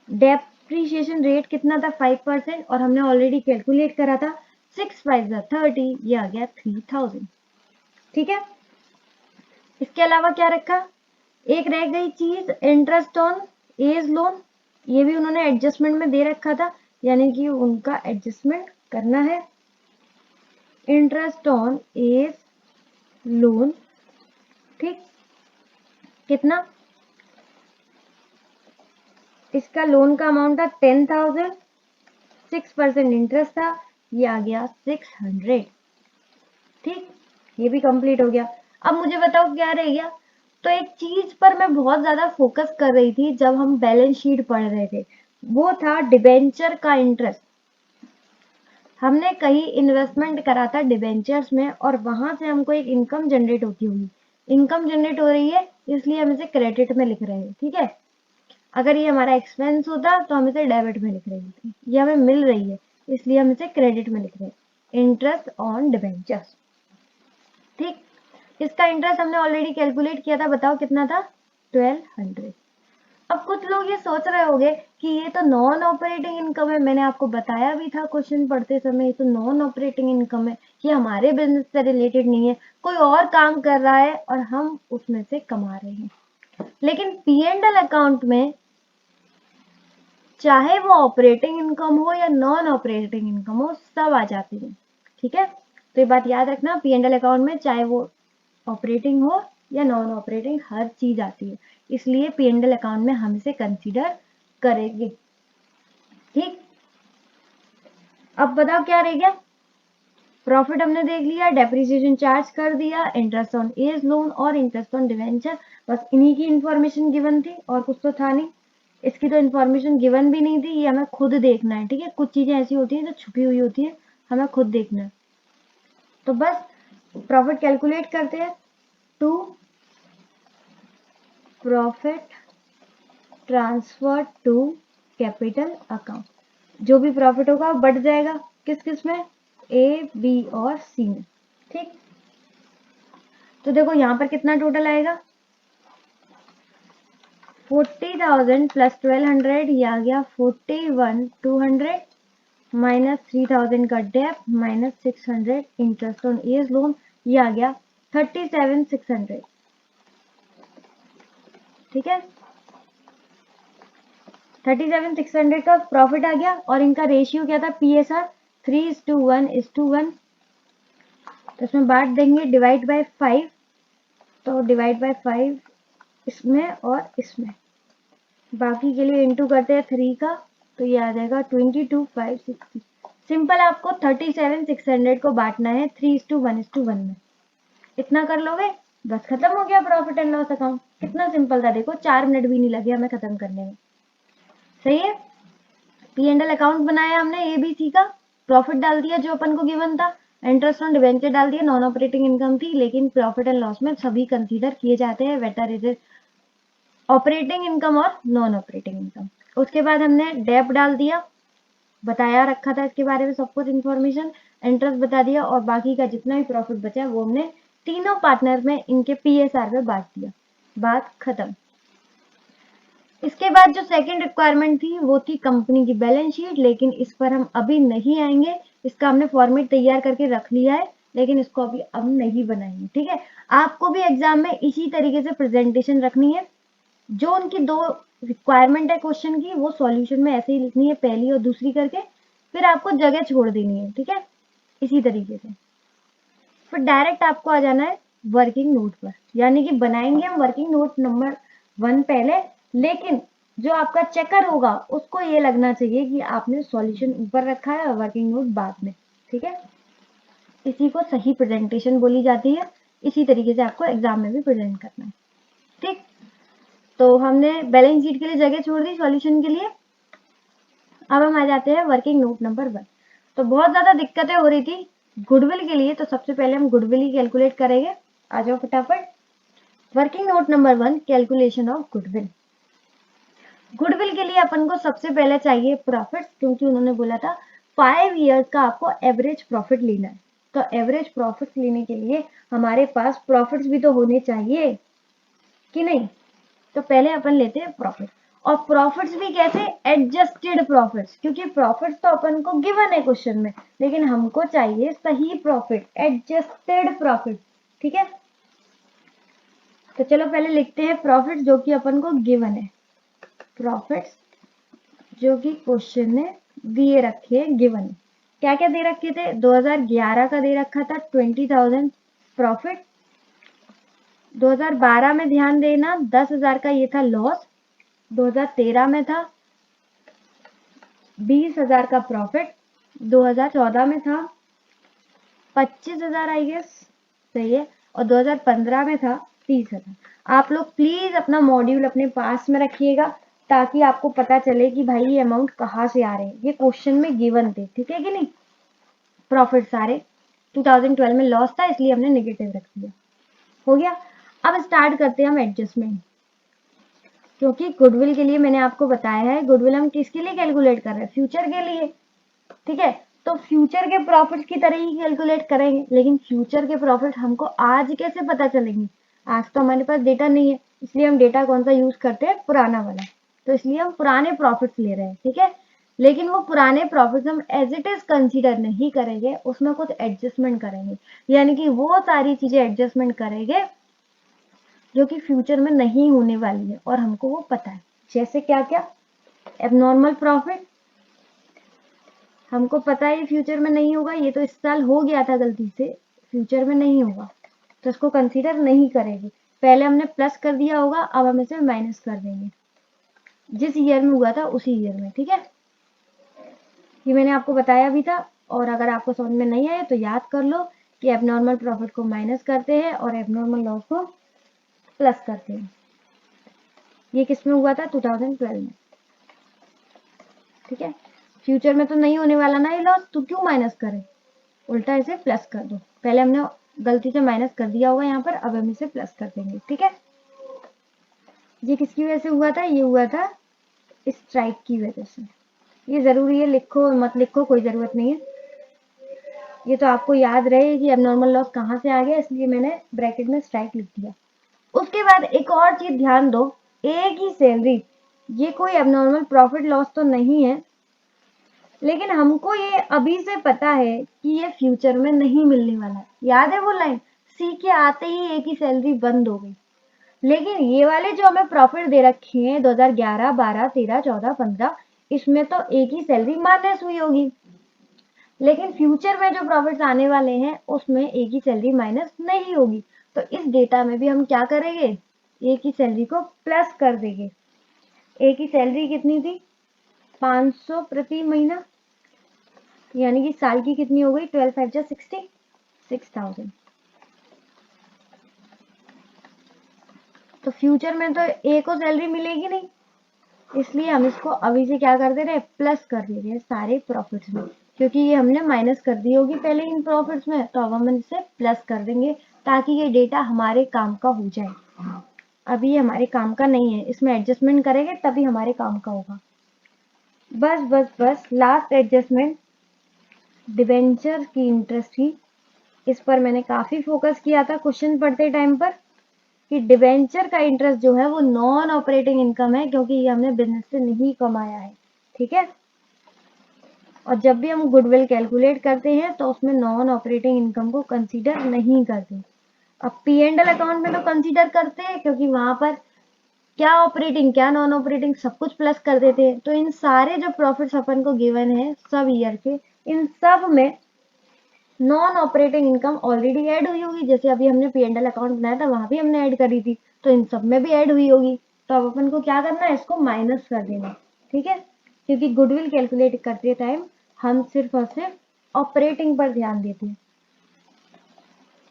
S1: डेप्रीशिएशन रेट कितना था? 5%, और हमने ऑलरेडी कैलकुलेट करा था 6 5 30, ये आ गया 3000। ठीक है, इसके अलावा क्या रखा? एक रह गई चीज, इंटरेस्ट ऑन एज लोन, ये भी उन्होंने एडजस्टमेंट में दे रखा था, यानी कि उनका एडजस्टमेंट करना है। इंटरेस्ट ऑन एज लोन, ठीक, कितना? इसका लोन का अमाउंट था 10,000, 6% इंटरेस्ट था, ये आ गया 600। ठीक, ये भी कंप्लीट हो गया। अब मुझे बताओ क्या रह गया? तो एक चीज पर मैं बहुत ज्यादा फोकस कर रही थी जब हम बैलेंस शीट पढ़ रहे थे, वो था डिबेंचर का इंटरेस्ट। हमने कहीं इन्वेस्टमेंट करा था डिबेंचर्स में, और वहां से हमको एक इनकम जनरेट होती होगी, इनकम जनरेट हो रही है, इसलिए हम इसे क्रेडिट में लिख रहे हैं। ठीक है, अगर ये हमारा एक्सपेंस होता तो हम इसे डेबिट में लिख रहे थे, ये हमें मिल रही है इसलिए हम इसे क्रेडिट में लिख रहे हैं। इंटरेस्ट ऑन डिबेंचर्स, ठीक, इसका इंटरेस्ट हमने ऑलरेडी कैलकुलेट किया था, बताओ कितना था? 1200। अब कुछ लोग ये सोच रहे होंगे कि ये तो नॉन ऑपरेटिंग इनकम है, मैंने आपको बताया भी था क्वेश्चन पढ़ते समय, ये तो नॉन ऑपरेटिंग इनकम है, ये हमारे बिजनेस से रिलेटेड नहीं है, कोई और काम कर रहा है और हम उसमें से कमा रहे हैं। लेकिन P&L अकाउंट में चाहे वो ऑपरेटिंग इनकम हो या नॉन ऑपरेटिंग इनकम हो, सब आ जाती है। ठीक है, तो ये बात याद रखना, P&L अकाउंट में चाहे वो ऑपरेटिंग हो या नॉन ऑपरेटिंग, हर चीज आती है, इसलिए P&L अकाउंट में हम इसे कंसीडर करेंगे। ठीक, अब बताओ क्या रह गया? प्रॉफिट हमने देख लिया, डेप्रिसिएशन चार्ज कर दिया, इंटरेस्ट ऑन एज लोन और इंटरेस्ट ऑन डिवेंचर, बस इन्हीं की इंफॉर्मेशन गिवन थी, और कुछ तो था नहीं। इसकी तो इंफॉर्मेशन गिवन भी नहीं थी, ये हमें खुद देखना है। ठीक है, कुछ चीजें ऐसी होती हैं जो छुपी हुई होती है, हमें खुद देखना है। तो बस प्रॉफिट कैलकुलेट करते हैं। To profit transfer to capital account, जो भी प्रॉफिट होगा बढ़ जाएगा, किस किस में? ए, बी और सी में। ठीक, तो देखो यहाँ पर कितना टोटल आएगा? 40,000 प्लस 1200, ये आ गया 41,200, माइनस 3,000 का dep, minus 600 interest on A's loan, ये आ गया 37,600। ठीक है, 37,600 का प्रॉफिट आ गया, और इनका रेशियो क्या था? PSR 3:1:1। तो इसमें बांट देंगे, डिवाइड बाय 5, तो डिवाइड बाय 5 इसमें और इसमें, बाकी के लिए इंटू करते हैं 3 का, तो ये आ जाएगा 22,560। सिंपल, आपको 37,600 को बांटना है 3:1:1 में, इतना कर लोगे बस खत्म हो गया प्रॉफिट एंड लॉस अकाउंट। कितना सिंपल था, देखो 4 मिनट भी नहीं लगे हमें खत्म करने में। सही है, P&L अकाउंट बनाया हमने ABC का, प्रॉफिट डाल दिया जो अपन को गिवन था, इंटरेस्ट ऑन डिवेंचर डाल दिया, नॉन ऑपरेटिंग इनकम थी, लेकिन प्रॉफिट एंड लॉस में सभी कंसीडर किए जाते हैं, वेटर इज ऑपरेटिंग इनकम और नॉन ऑपरेटिंग इनकम। उसके बाद हमने डेप डाल दिया, बताया रखा था इसके बारे में सब कुछ इन्फॉर्मेशन, इंटरेस्ट बता दिया, और बाकी का जितना भी प्रॉफिट बचा वो हमने तीनों पार्टनर में इनके PSR में बांट दिया, बात खत्म। इसके बाद जो सेकंड रिक्वायरमेंट थी वो थी कंपनी की बैलेंस शीट, लेकिन इस पर हम अभी नहीं आएंगे, इसका हमने फॉर्मेट तैयार करके रख लिया है, लेकिन इसको अभी हम नहीं बनाएंगे। ठीक है, आपको भी एग्जाम में इसी तरीके से प्रेजेंटेशन रखनी है, जो उनकी दो रिक्वायरमेंट है क्वेश्चन की वो सॉल्यूशन में ऐसे ही लिखनी है, पहली और दूसरी करके, फिर आपको जगह छोड़ देनी है। ठीक है, इसी तरीके से फिर डायरेक्ट आपको आ जाना है वर्किंग नोट पर, यानी कि बनाएंगे हम वर्किंग नोट नंबर 1 पहले, लेकिन जो आपका चेकर होगा उसको ये लगना चाहिए कि आपने सॉल्यूशन ऊपर रखा है और वर्किंग नोट बाद में। ठीक है, इसी को सही प्रेजेंटेशन बोली जाती है, इसी तरीके से आपको एग्जाम में भी प्रेजेंट करना है। ठीक, तो हमने बैलेंस शीट के लिए जगह छोड़ दी सॉल्यूशन के लिए। अब हम आ जाते हैं वर्किंग नोट नंबर 1। तो बहुत ज़्यादा दिक्कतें हो रही थी गुडविल के लिए, तो सबसे पहले हम गुडविल ही कैलकुलेट करेंगे। आ जाओ फटाफट। Working note number 1, calculation of goodwill. Goodwill के लिए अपन को सबसे पहले चाहिए प्रॉफिट, क्योंकि उन्होंने बोला था 5 ईयर्स का आपको एवरेज प्रॉफिट लेना है। तो एवरेज प्रॉफिट लेने के लिए हमारे पास प्रॉफिट्स भी तो होने चाहिए कि नहीं। तो पहले अपन लेते हैं प्रॉफिट, और प्रॉफिट्स भी कैसे, एडजस्टेड प्रॉफिट्स, क्योंकि प्रॉफिट्स तो अपन को गिवन है क्वेश्चन में, लेकिन हमको चाहिए सही प्रॉफिट, एडजस्टेड प्रॉफिट। ठीक है, तो चलो पहले लिखते हैं प्रॉफिट जो कि अपन को गिवन है। प्रॉफिट्स जो कि क्वेश्चन में दिए रखे हैं, गिवन। क्या क्या दे रखे थे, 2011 का दे रखा था 20,000 प्रॉफिट। 2012 में ध्यान देना 10,000 का ये था लॉस। 2013 में था 20,000 का प्रॉफिट। 2014 में था 25,000 आई गेस, सही है। और 2015 में था 30,000। आप लोग प्लीज अपना मॉड्यूल अपने पास में रखिएगा, ताकि आपको पता चले कि भाई ये अमाउंट कहाँ से आ रहे हैं। ये क्वेश्चन में गिवन थे, ठीक है कि नहीं। प्रॉफिट सारे 2012 में लॉस था, इसलिए हमने नेगेटिव रख दिया। हो गया। अब स्टार्ट करते हैं हम एडजस्टमेंट, क्योंकि गुडविल के लिए मैंने आपको बताया है, गुडविल हम किसके लिए कैलकुलेट कर रहे हैं, फ्यूचर के लिए। ठीक है, तो फ्यूचर के प्रॉफिट की तरह ही कैलकुलेट करेंगे, लेकिन फ्यूचर के प्रॉफिट हमको आज कैसे पता चलेंगे, आज तो हमारे पास डेटा नहीं है, इसलिए हम डेटा कौन सा यूज करते हैं, पुराना वाला। तो इसलिए हम पुराने प्रॉफिट्स ले रहे हैं, ठीक है। लेकिन वो पुराने प्रॉफिट्स हम एज इट इज कंसीडर नहीं करेंगे, उसमें कुछ एडजस्टमेंट करेंगे, यानी कि वो सारी चीजें एडजस्टमेंट करेंगे जो कि फ्यूचर में नहीं होने वाली है और हमको वो पता है। जैसे क्या क्या, एबनॉर्मल प्रॉफिट हमको पता है फ्यूचर में नहीं होगा, ये तो इस साल हो गया था गलती से, फ्यूचर में नहीं होगा, तो इसको कंसीडर नहीं करेंगे। पहले हमने प्लस कर दिया होगा, अब हम इसे माइनस कर देंगे, जिस ईयर में हुआ था उसी ईयर में। ठीक है, ये मैंने आपको बताया भी था, और अगर आपको समझ में नहीं आया तो याद कर लो कि एबनॉर्मल प्रॉफिट को माइनस करते हैं और एबनॉर्मल लॉस को प्लस करते हैं। ये किस में हुआ था, 2012 में। ठीक है, फ्यूचर में तो नहीं होने वाला ना ये लॉस, तो क्यों माइनस करें, उल्टा इसे प्लस कर दो। पहले हमने गलती से माइनस कर दिया होगा यहाँ पर, अब हम इसे प्लस कर देंगे। ठीक है, ये किसकी वजह से हुआ था, ये हुआ था स्ट्राइक की वजह से। ये जरूरी है, लिखो मत लिखो कोई जरूरत नहीं है, ये तो आपको याद रहे कि एबनॉर्मल लॉस कहाँ से आ गया, इसलिए मैंने ब्रैकेट में स्ट्राइक लिख दिया। उसके बाद एक और चीज ध्यान दो, एक ही सैलरी, ये कोई एबनॉर्मल प्रॉफिट लॉस तो नहीं है, लेकिन हमको ये अभी से पता है कि ये फ्यूचर में नहीं मिलने वाला है। याद है वो लाइन, सी के आते ही एक ही सैलरी बंद हो गई। लेकिन ये वाले जो हमें प्रॉफिट दे रखे हैं 2011, 12, 13, 14, 15, इसमें तो एक ही सैलरी माइनस हुई होगी, लेकिन फ्यूचर में जो प्रॉफिट्स आने वाले हैं उसमें एक ही सैलरी माइनस नहीं होगी। तो इस डेटा में भी हम क्या करेंगे, एक ही सैलरी को प्लस कर देंगे। एक ही सैलरी कितनी थी, 500 प्रति महीना, यानी कि साल की कितनी हो गई, 12 5 जा 60, 6,000। तो फ्यूचर में तो एक को सैलरी मिलेगी नहीं, इसलिए हम इसको अभी से क्या कर दे रहे हैं, प्लस कर दे रहे हैं सारे प्रॉफिट्स में, क्योंकि ये हमने माइनस कर दी होगी पहले इन प्रॉफिट्स में, तो अब हम इसे प्लस कर देंगे ताकि ये डेटा हमारे काम का हो जाए। अभी ये हमारे काम का नहीं है, इसमें एडजस्टमेंट करेंगे तभी हमारे काम का होगा। बस बस बस, लास्ट एडजस्टमेंट डिबेंचर की इंटरेस्ट ही, इस पर मैंने काफी फोकस किया था क्वेश्चन पढ़ते टाइम पर, कि डिबेंचर का इंटरेस्ट जो है वो नॉन ऑपरेटिंग इनकम है, क्योंकि ये हमने बिजनेस से नहीं कमाया है। ठीक है, और जब भी हम गुडविल कैलकुलेट करते हैं तो उसमें नॉन ऑपरेटिंग इनकम को कंसीडर नहीं करते। अब पी एंड एल अकाउंट में तो कंसीडर करते हैं, क्योंकि वहां पर क्या ऑपरेटिंग क्या नॉन ऑपरेटिंग सब कुछ प्लस कर देते हैं। तो इन सारे जो प्रॉफिट्स अपन को गिवन है सब ईयर के, इन सब में non operating income already add हुई होगी, जैसे अभी हमने पी एंड एल अकाउंट बनाया था वहां भी हमने ऐड करी थी, तो इन सब में भी ऐड हुई होगी। तो अब अपन को क्या करना है, इसको माइनस कर देना। ठीक है, क्योंकि गुडविल कैलकुलेट करते टाइम हम सिर्फ और सिर्फ ऑपरेटिंग पर ध्यान देते हैं,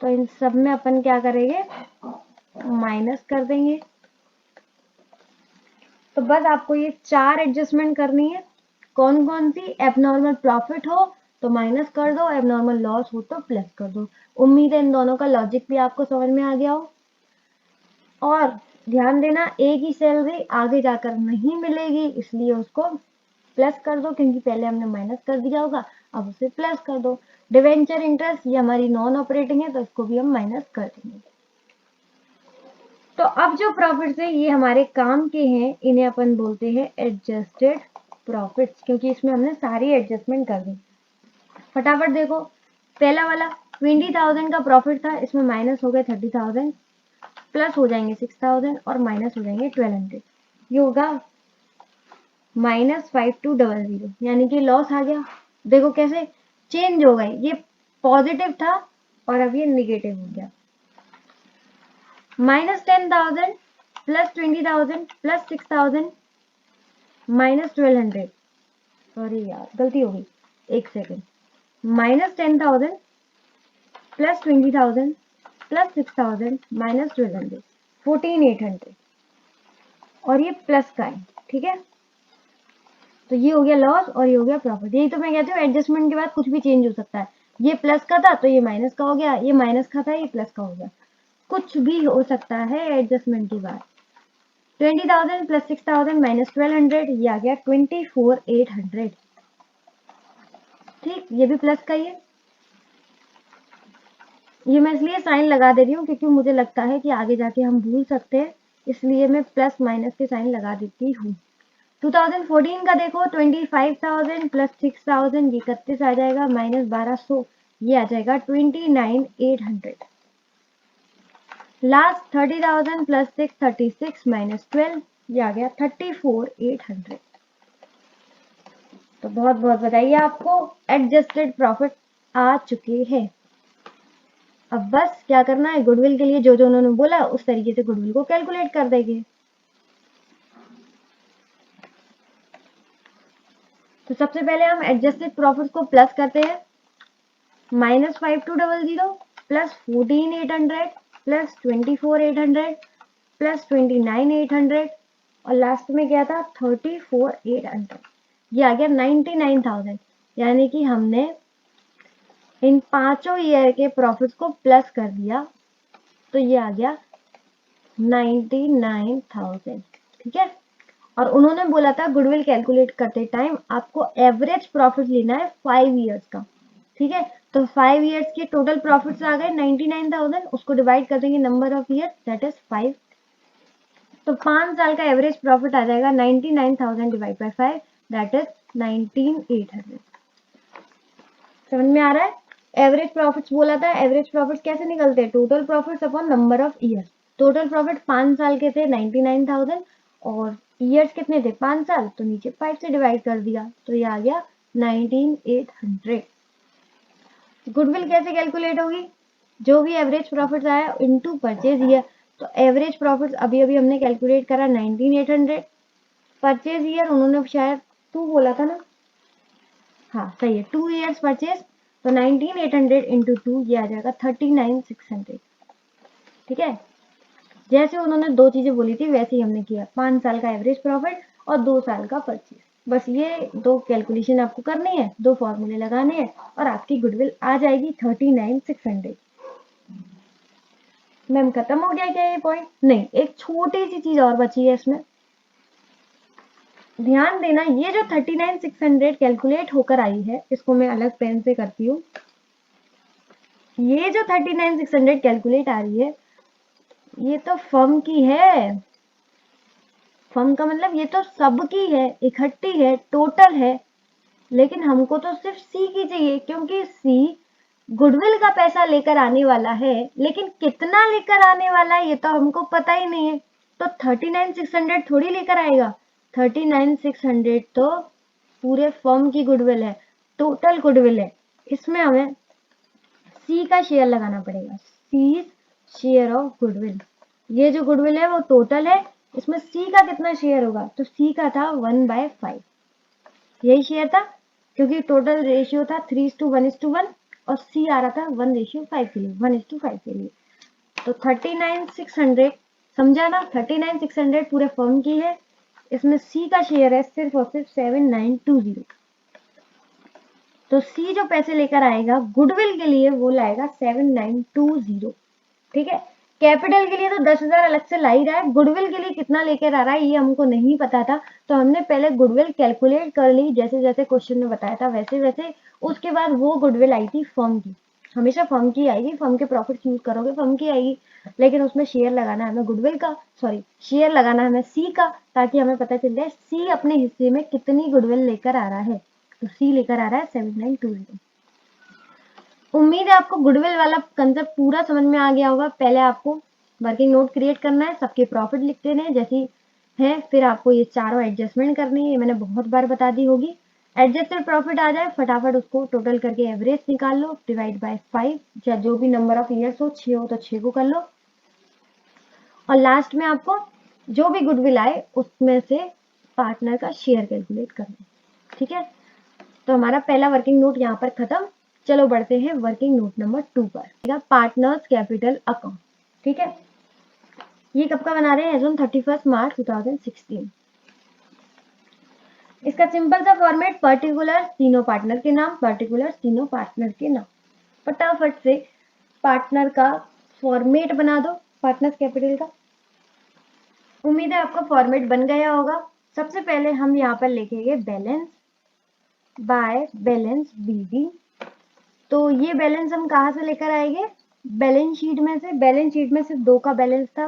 S1: तो इन सब में अपन क्या करेंगे, माइनस कर देंगे। तो बस आपको ये 4 एडजस्टमेंट करनी है। कौन कौन सी? एबनॉर्मल प्रॉफिट हो तो माइनस कर दो, एबनॉर्मल लॉस हो तो प्लस कर दो। उम्मीद है इन दोनों का लॉजिक भी आपको समझ में आ गया हो। और ध्यान देना, एक ही सैलरी आगे जाकर नहीं मिलेगी, इसलिए उसको प्लस कर दो, क्योंकि पहले हमने माइनस कर दिया होगा, अब उसे प्लस कर दो। डिवेंचर इंटरेस्ट ये हमारी नॉन ऑपरेटिंग है, तो इसको भी हम माइनस कर देंगे। तो अब जो प्रॉफिट्स है ये हमारे काम के हैं, इन्हें अपन बोलते हैं एडजस्टेड प्रॉफिट्स, क्योंकि इसमें हमने सारी एडजस्टमेंट कर दी। फटाफट देखो, पहला वाला 20,000 का प्रॉफिट था, इसमें माइनस हो गए 30,000, प्लस हो जाएंगे 6,000 और माइनस हो जाएंगे 1200। ये होगा -5200, यानी कि लॉस आ गया। देखो कैसे चेंज हो गए, ये पॉजिटिव था और अब ये निगेटिव हो गया। -10,000 प्लस 20,000 प्लस 6,000 -1200। सॉरी यार, गलती हो गई, एक सेकेंड। -10,000 प्लस 20,000 प्लस 6,000 -1200, 14,800, और ये प्लस का है, ठीक है। तो ये हो गया लॉस और ये हो गया प्रॉफिट। यही तो मैं कहती हूँ, एडजस्टमेंट के बाद कुछ भी चेंज हो सकता है। ये प्लस का था तो ये माइनस का हो गया, ये माइनस का था ये प्लस का हो गया, कुछ भी हो सकता है एडजस्टमेंट के बाद। 20,000 प्लस 6,000 -1200, ये आ गया 24,800। ठीक, ये भी प्लस का ही है। ये मैं इसलिए साइन लगा दे रही हूँ क्योंकि मुझे लगता है कि आगे जाके हम भूल सकते हैं, इसलिए मैं प्लस माइनस के साइन लगा देती हूँ। 2014 का देखो, 25,000 प्लस 6,000 ये 31 आ जाएगा, -1200 ये आ जाएगा 29,800। लास्ट 30,000 प्लस 6 36 -12 ये आ गया 34,800। तो बहुत बहुत बताइए, आपको एडजस्टेड प्रॉफिट आ चुके हैं। अब बस क्या करना है, गुडविल के लिए जो जो उन्होंने बोला उस तरीके से गुडविल को कैलकुलेट कर देंगे। तो सबसे पहले हम एडजस्टेड प्रॉफिट को प्लस करते हैं। -5200 प्लस 14,800 प्लस 24,800 प्लस 29,800 और लास्ट में क्या था 34,800। ये आ गया 99,000, यानी कि हमने इन पांचों ईयर के प्रॉफिट्स को प्लस कर दिया, तो ये आ गया 99,000। ठीक है, और उन्होंने बोला था गुडविल कैलकुलेट करते टाइम आपको एवरेज प्रॉफिट लेना है 5 इयर्स का। ठीक है, तो 5 इयर्स के टोटल प्रॉफिट्स आ गए 99,000, उसको डिवाइड कर देंगे number of year, that is 5। तो 5 साल का एवरेज प्रॉफिट आ जाएगा 99,000 डिवाइड बाय 5, दैट इज 19,800। समझ में आ रहा है? एवरेज प्रॉफिट्स बोला था, एवरेज प्रॉफिट्स कैसे निकलते हैं? Total profits upon number of year. Total profit 5 साल के थे 99,000 और ईयर्स कितने थे 5 साल, तो नीचे 5 से डिवाइड कर दिया, तो ये आ गया 19,800। गुडविल कैसे कैलकुलेट होगी? जो भी एवरेज प्रॉफिट आया इनटू परचेज ईयर। तो एवरेज प्रॉफिट अभी अभी हमने कैलकुलेट करा 19,800, परचेज ईयर उन्होंने शायद 2 बोला था ना, हाँ सही है, 2 इयर्स परचेज, तो 19,800 इंटू 2 ये आ जाएगा 39,600। ठीक है, जैसे उन्होंने दो चीजें बोली थी वैसे ही हमने किया, 5 साल का एवरेज प्रॉफिट और 2 साल का परचेज। बस ये दो कैलकुलेशन आपको करनी है, दो फॉर्मूले लगाने हैं और आपकी गुडविल आ जाएगी 39,600। मैम खत्म हो गया क्या ये पॉइंट? नहीं, एक छोटी सी चीज और बची है इसमें, ध्यान देना। ये जो 39,600 कैलकुलेट होकर आई है, इसको मैं अलग पेन से करती हूँ। ये जो 39,600 कैलकुलेट आ रही है, ये तो फर्म की है। फर्म का मतलब ये तो सबकी है, इकट्ठी है, टोटल है। लेकिन हमको तो सिर्फ सी की चाहिए, क्योंकि सी गुडविल का पैसा लेकर आने वाला है, लेकिन कितना लेकर आने वाला है ये तो हमको पता ही नहीं है। तो 39,600 थोड़ी लेकर आएगा, 39,600 तो पूरे फर्म की गुडविल है, टोटल गुडविल है। इसमें हमें सी का शेयर लगाना पड़ेगा, सी शेयर ऑफ गुडविल। ये जो गुडविल है वो टोटल है, इसमें सी का कितना शेयर होगा, तो सी का था 1/5, यही शेयर था, क्योंकि टोटल रेशियो था 3:1 और सी आ रहा था 1:5 के लिए, 1:5 के लिए। तो 39,600 समझा ना, 39,600 पूरे फर्म की है, इसमें सी का शेयर है सिर्फ और सिर्फ 7920। तो सी जो पैसे लेकर आएगा गुडविल के लिए वो लाएगा 7920। ठीक है, कैपिटल के लिए तो 10,000 अलग से ला ही रहा है, गुडविल के लिए कितना लेकर आ रहा है ये हमको नहीं पता था, तो हमने पहले गुडविल कैलकुलेट कर ली जैसे जैसे क्वेश्चन में बताया था वैसे वैसे। उसके बाद वो गुडविल आई थी फर्म की, हमेशा फर्म की आएगी, फर्म के प्रॉफिट यूज करोगे फर्म की आएगी, लेकिन उसमें शेयर लगाना है हमें गुडविल का, सॉरी शेयर लगाना है हमें सी का, ताकि हमें पता चल जाए सी अपने हिस्से में कितनी गुडविल लेकर आ रहा है। तो सी लेकर आ रहा है 7920। उम्मीद है आपको गुडविल वाला कंसेप्ट पूरा समझ में आ गया होगा। पहले आपको वर्किंग नोट क्रिएट करना है, सबके प्रॉफिट लिख देने हैं जैसी है, फिर आपको ये चारों एडजस्टमेंट करनी है, ये मैंने बहुत बार बता दी होगी। एडजस्टेड प्रॉफिट आ जाए फटाफट उसको टोटल करके एवरेज निकाल लो, डिवाइड बाय 5, या जो भी नंबर ऑफ ईयर्स हो, 6 हो तो 6 को कर लो, और लास्ट में आपको जो भी गुडविल आए उसमें से पार्टनर का शेयर कैलकुलेट करना। ठीक है, तो हमारा पहला वर्किंग नोट यहाँ पर खत्म। चलो बढ़ते हैं वर्किंग नोट नंबर 2 पर, पार्टनर्स कैपिटल अकाउंट। ठीक है, ये कब का बना रहे हैं, एज ऑन 31 मार्च 2016। इसका सिंपल सा फॉर्मेट, पर्टिकुलर तीनों पार्टनर के नाम, पर्टिकुलर तीनों पार्टनर के नाम। फटाफट से पार्टनर का फॉर्मेट बना दो पार्टनर्स कैपिटल का। उम्मीद है आपका फॉर्मेट बन गया होगा। सबसे पहले हम यहाँ पर लिखेंगे बैलेंस बाय बैलेंस बीडी। तो ये बैलेंस हम कहाँ से लेकर आएंगे, बैलेंस शीट में से। बैलेंस शीट में सिर्फ दो का बैलेंस था,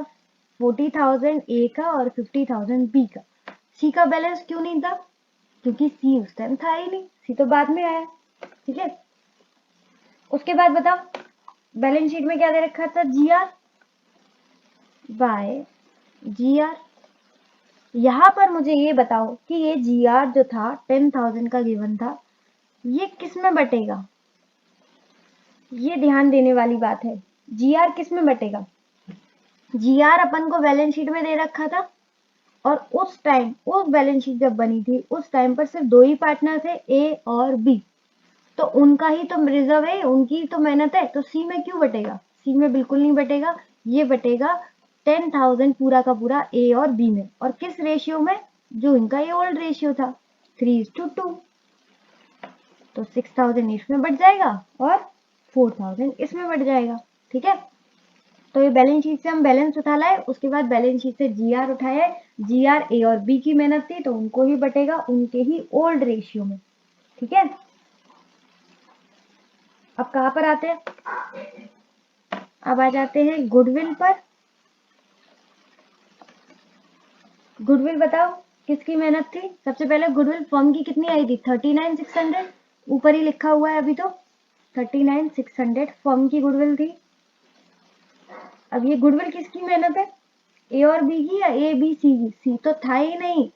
S1: 40,000 ए का और 50,000 बी का। सी का बैलेंस क्यों नहीं था, क्योंकि सी उस टाइम था ही नहीं, सी तो बाद में आया। ठीक है, उसके बाद बताओ बैलेंस शीट में क्या दे रखा था, जीआर बाय जीआर। यहाँ पर मुझे ये बताओ कि ये जीआर जो था 10,000 का गिवन था, ये किस में बटेगा, ये ध्यान देने वाली बात है। जीआर किस में बटेगा, जीआर अपन को बैलेंस शीट में दे रखा था, और उस टाइम उस बैलेंस शीट जब बनी थी उस टाइम पर सिर्फ दो ही पार्टनर थे, ए और बी, तो उनका ही तो रिजर्व है, उनकी तो मेहनत है, तो सी में क्यों बटेगा, सी में बिल्कुल नहीं बटेगा। ये बटेगा 10,000 पूरा का पूरा ए और बी में, और किस रेशियो में, जो इनका ये ओल्ड रेशियो था 3:2। तो 6,000 इसमें बढ़ जाएगा और 4,000 इसमें बढ़ जाएगा। ठीक है, तो ये बैलेंस शीट से हम बैलेंस उठा लाए, उसके बाद बैलेंस शीट से जीआर उठाया, जीआर ए और बी की मेहनत थी तो उनको ही बटेगा, उनके ही ओल्ड रेशियो में। ठीक है, अब कहां पर आते हैं, अब आ जाते हैं गुडविल पर। गुडविल बताओ किसकी मेहनत थी, सबसे पहले गुडविल फर्म की कितनी आई थी, 39,600, ऊपर ही लिखा हुआ है अभी तो, 39,600 फर्म की गुडविल थी। अब ये गुडविल किसकी मेहनत है, ए और बी की या ए बी सी की, सी तो था ही नहीं,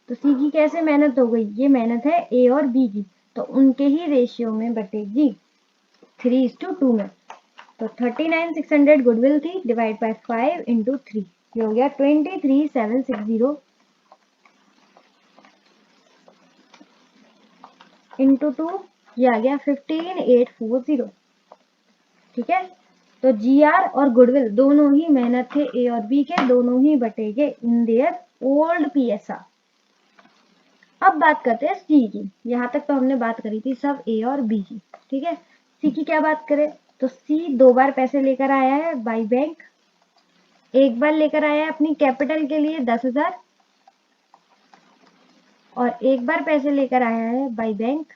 S1: तो सी की कैसे मेहनत हो गई, ये मेहनत है ए और बी की, तो उनके ही रेशियो में बटेगी 3:2 में। तो 39,600 गुडविल थी, डिवाइड बाय 5 इंटू 3, ये हो गया 23,760 इंटू 2, ये आ गया 15,840। ठीक है, तो जीआर और गुडविल दोनों ही मेहनत थे ए और बी के, दोनों ही बटेगे इन देयर ओल्ड पीएसआर। अब बात करते हैं सी की, यहाँ तक तो हमने बात करी थी सब ए और बी की। ठीक है, सी की क्या बात करें, तो सी दो बार पैसे लेकर आया है बाई बैंक। एक बार लेकर आया है अपनी कैपिटल के लिए 10,000, और एक बार पैसे लेकर आया है बाई बैंक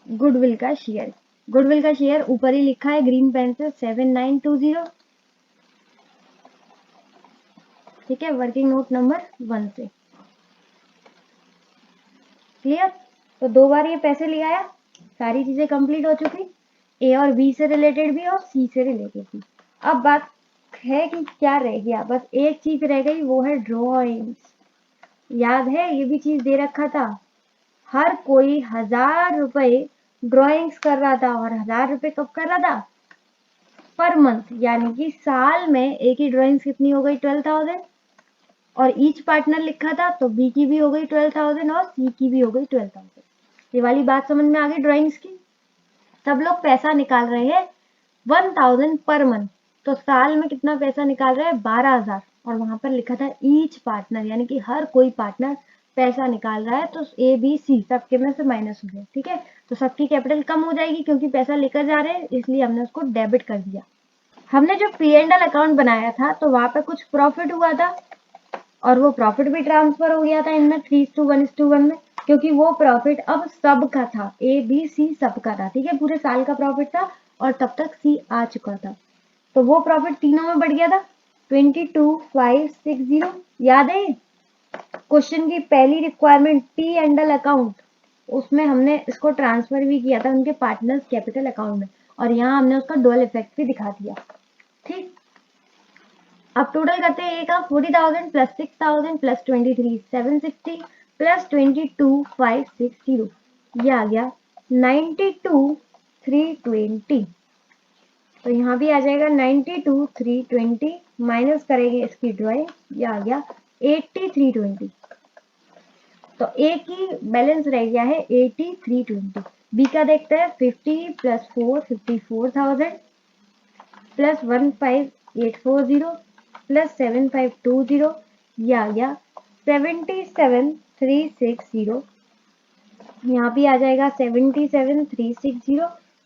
S1: गुडविल का शेयर। गुडविल का शेयर ऊपर ही लिखा है ग्रीन पेन से 7920। ठीक है, वर्किंग नोट नंबर 1 से क्लियर। तो दो बार ये पैसे ले आया, सारी चीजें कंप्लीट हो चुकी, ए और बी से रिलेटेड भी और सी से रिलेटेड भी। अब बात है कि क्या रह गया, बस एक चीज रह गई, वो है ड्रॉइंग्स। याद है ये भी चीज दे रखा था, हर कोई 1,000 रुपए ड्रॉइंग्स कर रहा था, और 1,000 रुपए कब कर रहा था, पर मंथ, यानी कि साल में एक ही ड्रॉइंग्स कितनी हो गई 12,000, और ईच पार्टनर लिखा था तो बी की भी हो गई 12,000 और सी की भी हो गई 12,000। ये वाली बात समझ में आ गई ड्रॉइंग्स की। सब लोग पैसा निकाल रहे हैं 1,000 पर मंथ, तो साल में कितना पैसा निकाल रहे हैं 12,000। और वहां पर लिखा था ईच पार्टनर, यानी कि हर कोई पार्टनर पैसा निकाल रहा है, तो ए बी सी सबके में से माइनस हो गया। ठीक है, तो सबकी कैपिटल कम हो जाएगी क्योंकि पैसा लेकर जा रहे हैं, इसलिए हमने उसको डेबिट कर दिया। हमने जो P&L अकाउंट बनाया था तो वहां पे कुछ प्रॉफिट हुआ था और वो प्रॉफिट भी ट्रांसफर हो गया था इनमें 3:1 में, क्योंकि वो प्रॉफिट अब सबका था, ए बी सी सबका था। ठीक है, पूरे साल का प्रॉफिट था और तब तक सी आ चुका था, तो वो प्रॉफिट तीनों में बढ़ गया था 22,560। याद है क्वेश्चन की पहली रिक्वायरमेंट P&L अकाउंट, उसमें हमने इसको ट्रांसफर भी किया था उनके पार्टनर्स कैपिटल अकाउंट में, और यहाँ हमने उसका डुअल इफेक्ट भी दिखा दिया। ठीक, अब टोटल करते हैं। ए का 40,000 प्लस 6,000 प्लस 23,760 प्लस 22,560, ये आ गया 92,320। तो यहाँ भी आ जाएगा 92,320, माइनस करेंगे इसकी ड्राइंग, ये आ गया 80,320। तो ए की बैलेंस रह गया है 80,320। बी का देखते हैं 50 प्लस 4 54,000 प्लस 15,840 प्लस 7,520, ये आ गया 77,360। यहाँ भी आ जाएगा 77,360,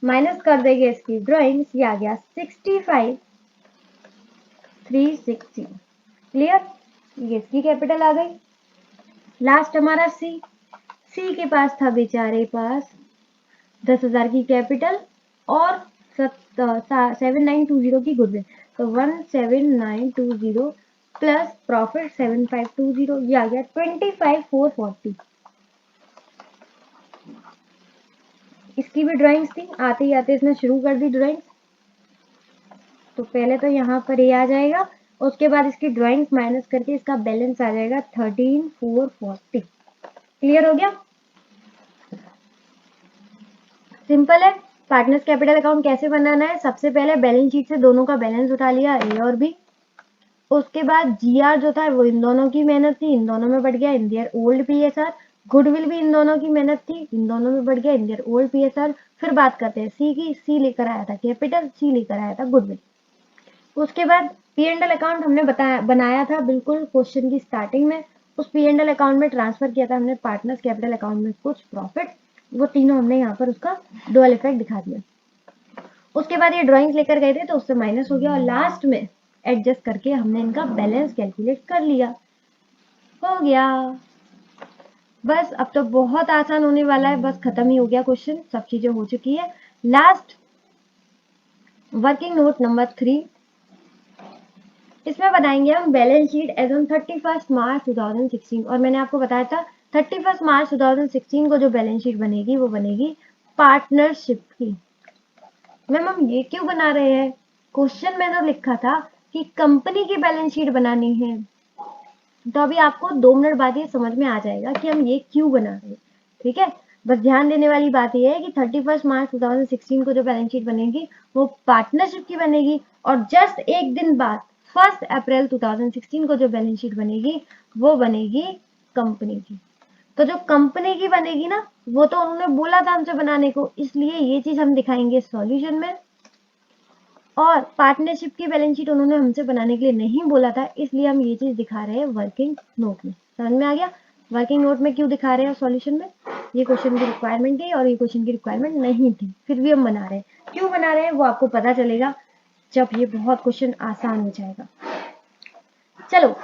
S1: माइनस कर देंगे इसकी ड्राइंग्स, ये आ गया 65,360। क्लियर, ये इसकी कैपिटल आ गई। लास्ट हमारा सी। सी के पास था बेचारे पास 10,000 की कैपिटल और 7920 की गुडविल, तो 17920 प्लस प्रॉफिट 7520, ये आ गया 25,440। इसकी भी ड्राइंग्स थी, आते ही आते इसने शुरू कर दी ड्राइंग्स। तो पहले तो यहाँ पर ये आ जाएगा, उसके बाद इसकी ड्राइंग्स माइनस करके इसका बैलेंस आ जाएगा 13,440। क्लियर हो गया, सिंपल है। पार्टनर्स कैपिटल अकाउंट कैसे बनाना है, सबसे पहले बैलेंस शीट से दोनों का बैलेंस उठा लिया, ए और बी। उसके बाद जीआर जो था वो इन दोनों की मेहनत थी, इन दोनों में बढ़ गया in their old PSR. Goodwill भी इन दोनों की मेहनत थी, इन दोनों में बढ़ गया इन देयर ओल्ड पीएसआर। फिर बात करते हैं सी की, सी लेकर आया था कैपिटल, सी लेकर आया था गुडविल। उसके बाद P&L अकाउंट हमने बनाया था बिल्कुल क्वेश्चन की स्टार्टिंग में, उस P&L अकाउंट में ट्रांसफर किया था हमने पार्टनर्स कैपिटल अकाउंट में कुछ प्रॉफिट, वो तीनों हमने यहाँ पर उसका डुअल इफेक्ट दिखा दिया। उसके बाद ये ड्राइंग्स लेकर गए थे तो उससे माइनस हो गया और लास्ट में एडजस्ट करके हमने इनका बैलेंस कैलकुलेट कर लिया, हो गया। बस अब तो बहुत आसान होने वाला है, बस खत्म ही हो गया क्वेश्चन, सब चीजें हो चुकी है। लास्ट वर्किंग नोट नंबर 3, इसमें बताएंगे हम balance sheet as on 31 March 2016। और मैंने आपको बताया था 31 मार्च 2016 को जो बैलेंस शीट बनेगी वो बनेगी पार्टनरशिप की। मैम हम ये क्यों बना रहे हैं, क्वेश्चन में तो लिखा था कि कंपनी की बैलेंस शीट बनानी है, तो अभी आपको 2 मिनट बाद ये समझ में आ जाएगा कि हम ये क्यों बना रहे हैं। ठीक है, बस ध्यान देने वाली बात ये है कि 31 मार्च 2016 को जो बैलेंस शीट बनेगी वो पार्टनरशिप की बनेगी, और जस्ट एक दिन बाद 1 अप्रैल 2016 को जो बैलेंस शीट बनेगी वो बनेगी कंपनी की। तो जो कंपनी की बनेगी ना, वो तो उन्होंने बोला था हमसे बनाने को, इसलिए ये चीज हम दिखाएंगे सॉल्यूशन में। और पार्टनरशिप की बैलेंस शीट उन्होंने हमसे बनाने के लिए नहीं बोला था, इसलिए हम ये चीज दिखा रहे हैं वर्किंग नोट में। समझ में आ गया वर्किंग नोट में क्यों दिखा रहे हैं सॉल्यूशन में। ये क्वेश्चन की रिक्वायरमेंट थी और ये क्वेश्चन की रिक्वायरमेंट नहीं थी, फिर भी हम बना रहे हैं। क्यों बना रहे हैं वो आपको पता चलेगा जब ये बहुत क्वेश्चन आसान हो जाएगा। चलो,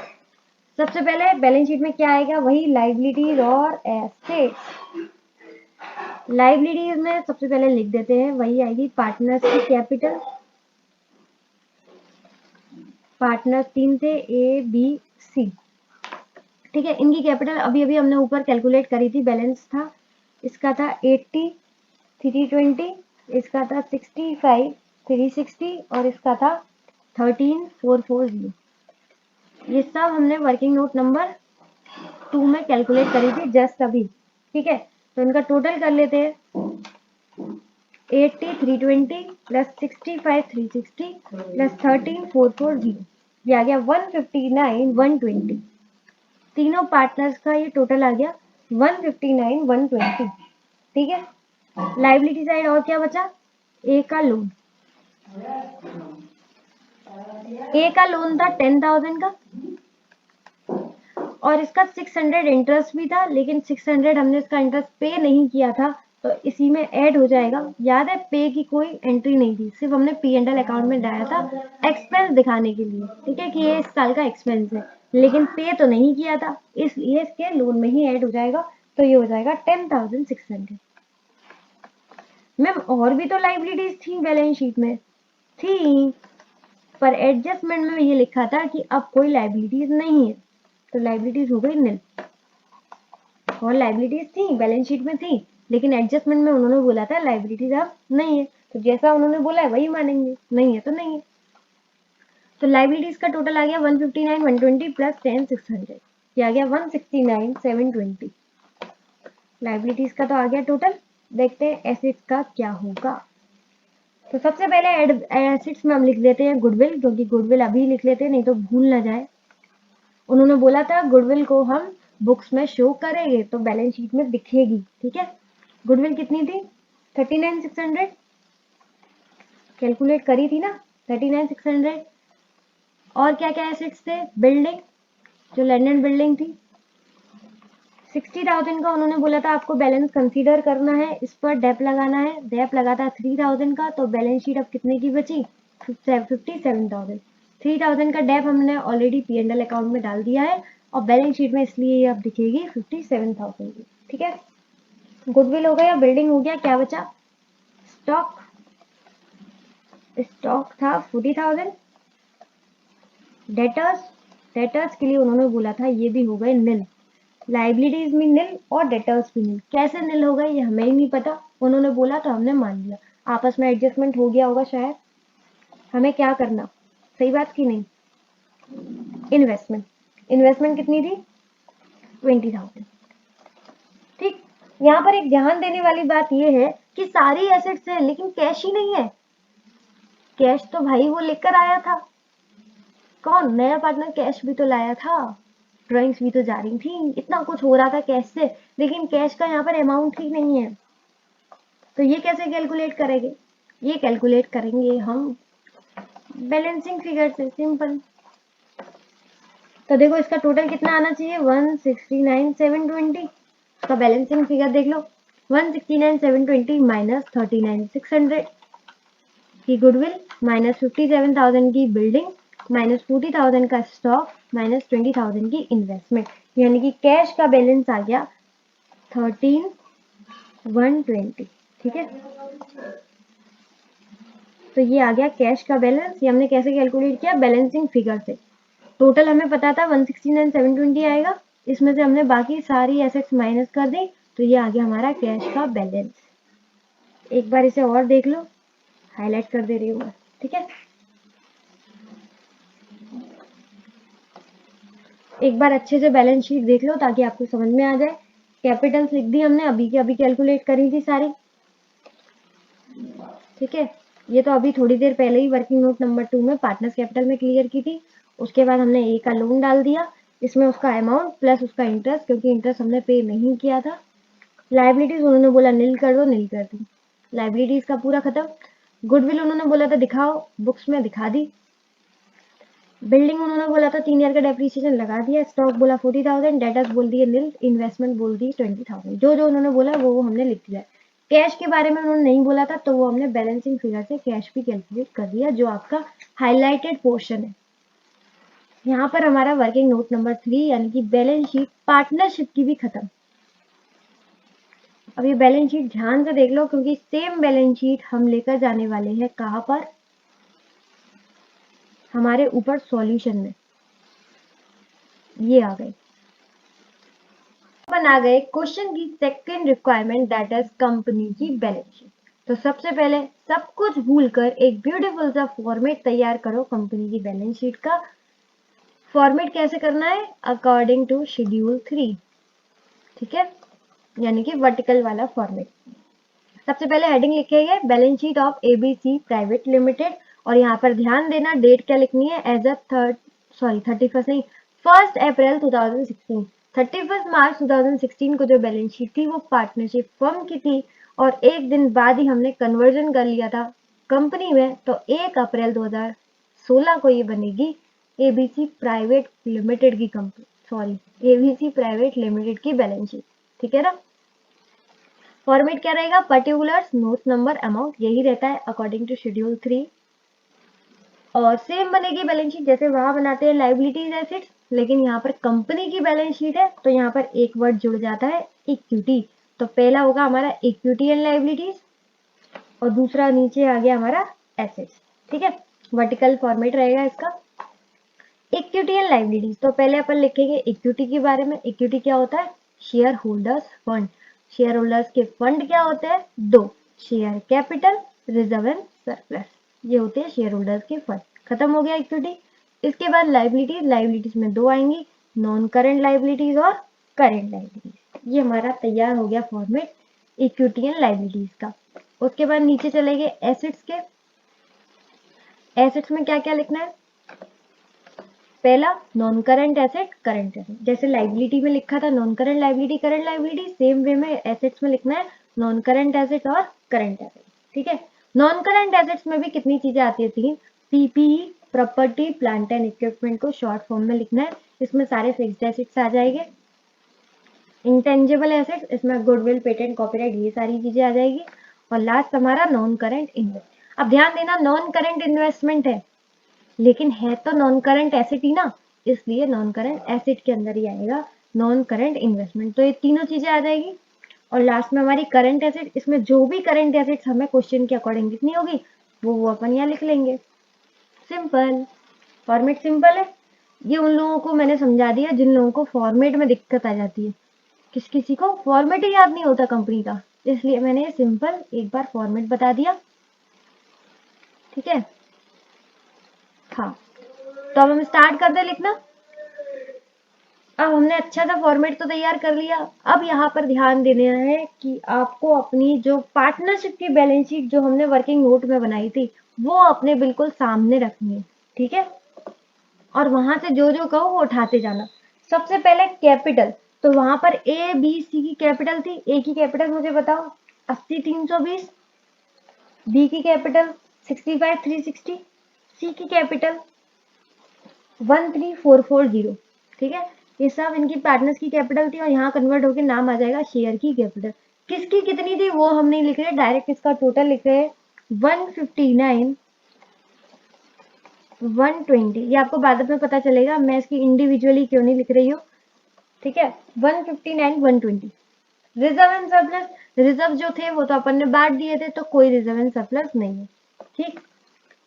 S1: सबसे पहले बैलेंस शीट में क्या आएगा, वही लाइबिलिटीज और एसेट्स। लाइबिलिटीज में सबसे पहले लिख देते हैं, वही आएगी पार्टनर्स की कैपिटल। पार्टनर्स 3 थे, ए बी सी। ठीक है, इनकी कैपिटल अभी अभी हमने ऊपर कैलकुलेट करी थी, बैलेंस था इसका था 80,320, इसका था 65,360 और इसका था 13,440। ये सब हमने वर्किंग नोट नंबर 2 में कैलकुलेट करी थी जस्ट अभी। ठीक है, तो इनका टोटल कर लेते हैं, 80,320 प्लस 65,360 प्लस 13,440, ये आ गया 159,120। तीनों पार्टनर्स का ये टोटल आ गया 159,120। ठीक है, लाइबिलिटी साइड और क्या बचा, ए का लोन। ए का लोन था 10,000 का, और इसका 600 इंटरेस्ट भी था, लेकिन 600 हमने इसका इंटरेस्ट पे नहीं किया था, तो इसी में ऐड हो जाएगा। याद है, पे की कोई एंट्री नहीं थी, सिर्फ हमने P&L अकाउंट में डाला था एक्सपेंस दिखाने के लिए, ठीक है, कि ये इस साल का एक्सपेंस है, लेकिन पे तो नहीं किया था, इसलिए इसके लोन में ही ऐड हो जाएगा। तो ये हो जाएगा 10,600। मैम और भी तो लाइबिलिटीज थी बैलेंस शीट में, थी, पर एडजस्टमेंट में ये लिखा था कि अब कोई लाइबिलिटीज नहीं है, तो लाइबिलिटीज हो गई नील। और लाइबिलिटीज थी बैलेंस शीट में थी, लेकिन एडजस्टमेंट में उन्होंने बोला था लाइबिलिटीज अब नहीं है, तो जैसा उन्होंने बोला है वही मानेंगे, नहीं है तो नहीं है। तो लाइबिलिटीज का टोटल आ गया 159,120 प्लस 10,600, ये आ गया 169,720। लाइबिलिटीज का तो आ गया टोटल। देखते हैं एसेट्स का क्या होगा। तो सबसे पहले एसेट्स में हम लिख लेते हैं गुडविल, क्योंकि गुडविल अभी लिख लेते हैं, नहीं तो भूल ना जाए। उन्होंने बोला था गुडविल को हम बुक्स में शो करेंगे, तो बैलेंस शीट में दिखेगी, ठीक है। गुडविल कितनी थी? 39,600 कैलकुलेट करी थी ना, 39,600। और क्या क्या एसेट्स थे? बिल्डिंग, जो लैंड एंड बिल्डिंग थी, 60,000 का उन्होंने बोला था आपको बैलेंस कंसीडर करना है, इस पर डेप लगाना है, डेप लगा था 3,000 का, तो बैलेंस शीट अब कितने की बची? 57,000। 3,000 का डेप हमने ऑलरेडी P&L अकाउंट में डाल दिया है, और बैलेंस शीट में इसलिए ये अब दिखेगी 57,000 की, ठीक है। गुडविल हो गया, बिल्डिंग हो गया, क्या बचा? स्टॉक, स्टॉक था 40,000। डेटर्स, डेटर्स के लिए उन्होंने बोला था ये भी हो गए नील, लाइबिलिटीज भी नील और डेटर्स भी नील। कैसे नील हो गए ये हमें ही नहीं पता, उन्होंने बोला तो हमने मान लिया, आपस में एडजस्टमेंट हो गया होगा शायद। हमें क्या करना, सही बात की नहीं। इन्वेस्टमेंट, इन्वेस्टमेंट कितनी थी? 20,000, ठीक। यहाँ पर एक ध्यान देने वाली बात यह है कि सारी एसेट्स है लेकिन कैश ही नहीं है। कैश तो भाई वो लेकर आया था, कौन? नया पार्टनर कैश भी तो लाया था, ड्राइंग्स भी तो जा रही थी, इतना कुछ हो रहा था कैश से, लेकिन कैश का यहाँ पर अमाउंट ही नहीं है। तो ये कैसे कैलकुलेट करेंगे? ये कैलकुलेट करेंगे हम बैलेंसिंग फिगर से, सिंपल। तो देखो इसका टोटल कितना आना चाहिए? 169,720। इसका बैलेंसिंग फिगर देख लो, 169,720 माइनस 39,600 की गुडविल, माइनस 57,000 की बिल्डिंग, माइनस 40,000 का स्टॉक, माइनस 20,000 की इन्वेस्टमेंट, यानी कि कैश का बैलेंस आ गया 13,120, ठीक है। तो ये आ गया कैश का बैलेंस। ये हमने कैसे कैलकुलेट किया? बैलेंसिंग फिगर से। टोटल हमें पता था 169,720 आएगा, इसमें से हमने बाकी सारी एसेट्स माइनस कर दी, तो ये आ गया हमारा कैश का बैलेंस। एक बार इसे और देख लो, हाईलाइट कर दे रही हूँ मैं, ठीक है। एक बार अच्छे से बैलेंस शीट देख लो ताकि आपको समझ में आ जाए। कैपिटल्स लिख दी हमने, अभी की अभी कैलकुलेट करी थी सारी, ठीक है। ये तो अभी थोड़ी देर पहले ही वर्किंग नोट नंबर 2 में पार्टनर्स कैपिटल में क्लियर की थी। उसके बाद हमने ए का लोन डाल दिया, इसमें उसका अमाउंट प्लस उसका इंटरेस्ट, क्योंकि इंटरेस्ट हमने पे नहीं किया था। लाइबिलिटीज उन्होंने बोला नील कर दो, नील कर दी, लाइबिलिटीज का पूरा खत्म। गुडविल उन्होंने बोला था दिखाओ, बुक्स में दिखा दी। बिल्डिंग उन्होंने बोला था 3 ईयर का डेप्रिसिएशन लगा दिया। स्टॉक बोला 40,000, डेटर्स बोल दिए नील, इन्वेस्टमेंट बोल दी 20,000। जो जो उन्होंने बोला वो हमने लिख दिया। कैश के बारे में उन्होंने नहीं बोला था, तो वो हमने बैलेंसिंग फिगर से कैश भी कैलकुलेट कर दिया, जो आपका हाईलाइटेड पोर्शन है। यहाँ पर हमारा वर्किंग नोट नंबर 3 यानी कि बैलेंस शीट पार्टनरशिप की भी खत्म। अब ये बैलेंस शीट ध्यान से देख लो, क्योंकि सेम बैलेंस शीट हम लेकर जाने वाले हैं कहाँ पर? हमारे ऊपर सॉल्यूशन में। ये आ गए, अपन आ गए क्वेश्चन की second requirement, that is company की बैलेंस शीट। तो सबसे पहले सब कुछ भूलकर एक ब्यूटीफुल सा फॉर्मेट तैयार करो कंपनी की बैलेंस शीट का। फॉर्मेट कैसे करना है? अकॉर्डिंग टू शेड्यूल 3, ठीक है, यानी कि वर्टिकल वाला फॉर्मेट। सबसे पहले हेडिंग लिखेंगे balance sheet of ABC private limited, और यहाँ पर ध्यान देना डेट क्या लिखनी है? एज अ 31st नहीं, 1 अप्रैल 2016। 31 मार्च 2016 को जो बैलेंस शीट थी वो पार्टनरशिप फर्म की थी, और एक दिन बाद ही हमने कन्वर्जन कर लिया था कंपनी में, तो 1 अप्रैल 2016 को ये बनेगी एबीसी प्राइवेट लिमिटेड की company. Sorry ABC private limited की बैलेंस शीट, ठीक है ना। फॉर्मेट क्या रहेगा, पर्टिकुलर्स नोट नंबर अमाउंट, यही रहता है अकॉर्डिंग टू शेड्यूल 3। और सेम बनेगी बैलेंस शीट जैसे वहां बनाते हैं लाइबिलिटीज एसेट्स, लेकिन यहाँ पर कंपनी की बैलेंस शीट है तो यहाँ पर एक वर्ड जुड़ जाता है इक्विटी। तो पहला होगा हमारा इक्विटी एंड लाइबिलिटीज और दूसरा नीचे आ गया हमारा एसेट्स, ठीक है। वर्टिकल फॉर्मेट रहेगा इसका। इक्विटी एंड लाइबिलिटीज, तो पहले अपन लिखेंगे इक्विटी के बारे में। इक्विटी क्या होता है, share holders fund. Share holders के फंड क्या होते हैं, दो, share capital, reserve and surplus, ये होते हैं शेयर होल्डर्स के फंड। खत्म हो गया इक्विटी। इसके बाद लाइबिलिटीज, लाइबिलिटीज में दो आएंगी, नॉन करंट लाइबिलिटीज और करंट लाइबिलिटीज। ये हमारा तैयार हो गया फॉर्मेट इक्विटी एंड लाइबिलिटीज का। उसके बाद नीचे चलेंगे एसेट्स के। एसेट्स में क्या क्या लिखना है, पहला non current asset current asset, जैसे लाइबिलिटी में लिखा था non current liability current liability, same way में एसेट्स में लिखना है नॉन करंट एसेट और करंट एसेट, ठीक है। नॉन करंट एसेट्स में भी कितनी चीजें आती है, तीन, PPE property plant and equipment को शॉर्ट फॉर्म में लिखना है, इसमें सारे फिक्स्ड एसेट्स आ जाएंगे। इंटेंजिबल एसेट्स, इसमें गुडविल पेटेंट कॉपीराइट ये सारी चीजें आ जाएगी। और लास्ट हमारा नॉन करंट इन्वेस्टमेंट। अब ध्यान देना नॉन करंट इन्वेस्टमेंट है लेकिन है तो नॉन करंट एसेट ही ना, इसलिए नॉन करंट एसेट के अंदर ही आएगा नॉन करंट इन्वेस्टमेंट। तो ये तीनों चीजें आ जाएगी। और लास्ट में हमारी करंट एसेट, इसमें जो भी करंट एसेट हमें क्वेश्चन के अकॉर्डिंग कितनी होगी वो अपन यहाँ लिख लेंगे। सिंपल, फॉर्मेट सिंपल है। ये उन लोगों को मैंने समझा दिया जिन लोगों को फॉर्मेट में दिक्कत आ जाती है, किसी को फॉर्मेट ही याद नहीं होता कंपनी का, इसलिए मैंने सिंपल एक बार फॉर्मेट बता दिया, ठीक है। हाँ, तो अब हम स्टार्ट कर दे लिखना। अब हमने अच्छा सा फॉर्मेट तो तैयार कर लिया। अब यहाँ पर ध्यान देना है कि आपको अपनी जो पार्टनरशिप की बैलेंस शीट जो हमने वर्किंग नोट में बनाई थी वो अपने बिल्कुल सामने रखनी है, ठीक है। और वहां से जो जो कहो वो उठाते जाना। सबसे पहले कैपिटल, तो वहां पर ए बी सी की कैपिटल थी। ए की कैपिटल मुझे बताओ 80,320, बी की कैपिटल 65,360, सी की कैपिटल 13,440, ठीक है। ये सब इनकी पार्टनर्स की कैपिटल थी और यहाँ कन्वर्ट होकर नाम आ जाएगा शेयर की कैपिटल। किसकी कितनी थी वो हम नहीं लिख रहे, डायरेक्ट इसका टोटल लिख रहे हैं 159 120। ये आपको बाद में पता चलेगा, मैं इसकी इंडिविजुअली क्यों नहीं लिख रही हूँ, ठीक है। 159 120। रिजर्व एंड सरप्लस, रिजर्व जो थे वो तो अपन ने बांट दिए थे तो कोई रिजर्व एंड सरप्लस नहीं है, ठीक।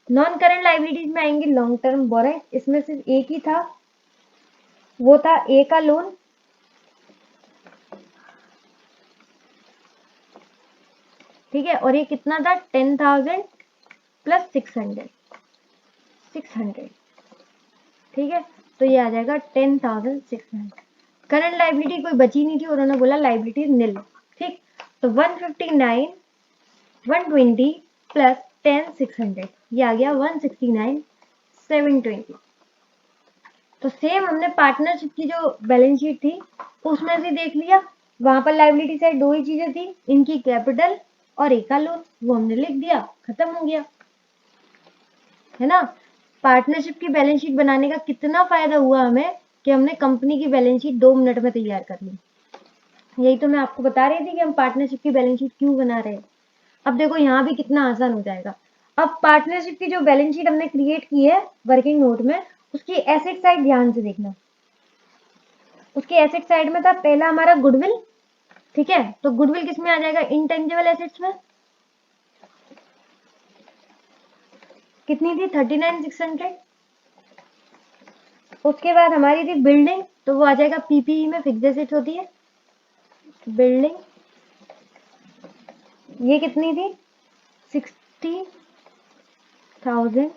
S1: नॉन करंट लाइबिलिटीज में आएंगे लॉन्ग टर्म बोरोइंग, इसमें सिर्फ एक ही था, वो था ए का लोन, ठीक है। और ये कितना था 10,000 प्लस 600, ठीक है। तो ये आ जाएगा 10,600। करंट लाइबिलिटी कोई बची नहीं थी, उन्होंने बोला लाइबिलिटी निल, ठीक। तो 159 120 प्लस 10,600, ये आ गया 169 720। तो सेम हमने पार्टनरशिप की जो बैलेंस शीट थी उसमें से देख लिया, वहां पर लाइबिलिटी साइड दो ही चीजें थी, इनकी कैपिटल और एक का लोन, वो हमने लिख दिया, खत्म हो गया, है ना। पार्टनरशिप की बैलेंस शीट बनाने का कितना फायदा हुआ हमें कि हमने कंपनी की बैलेंस शीट 2 मिनट में तैयार कर ली। यही तो मैं आपको बता रही थी कि हम पार्टनरशिप की बैलेंस शीट क्यों बना रहे हैं। अब देखो यहाँ भी कितना आसान हो जाएगा। अब पार्टनरशिप की जो बैलेंस शीट हमने क्रिएट की है वर्किंग नोट में, उसकी एसेट साइड ध्यान से देखना। उसकी एसेट साइड में था पहला हमारा गुडविल, ठीक है। तो गुडविल किस में आ जाएगा, इंटेंजिबल एसेट्स में। कितनी थी 39,600। उसके बाद हमारी थी बिल्डिंग, तो वो आ जाएगा पीपीई में, फिक्स्ड एसेट्स होती है बिल्डिंग, ये कितनी थी 60,000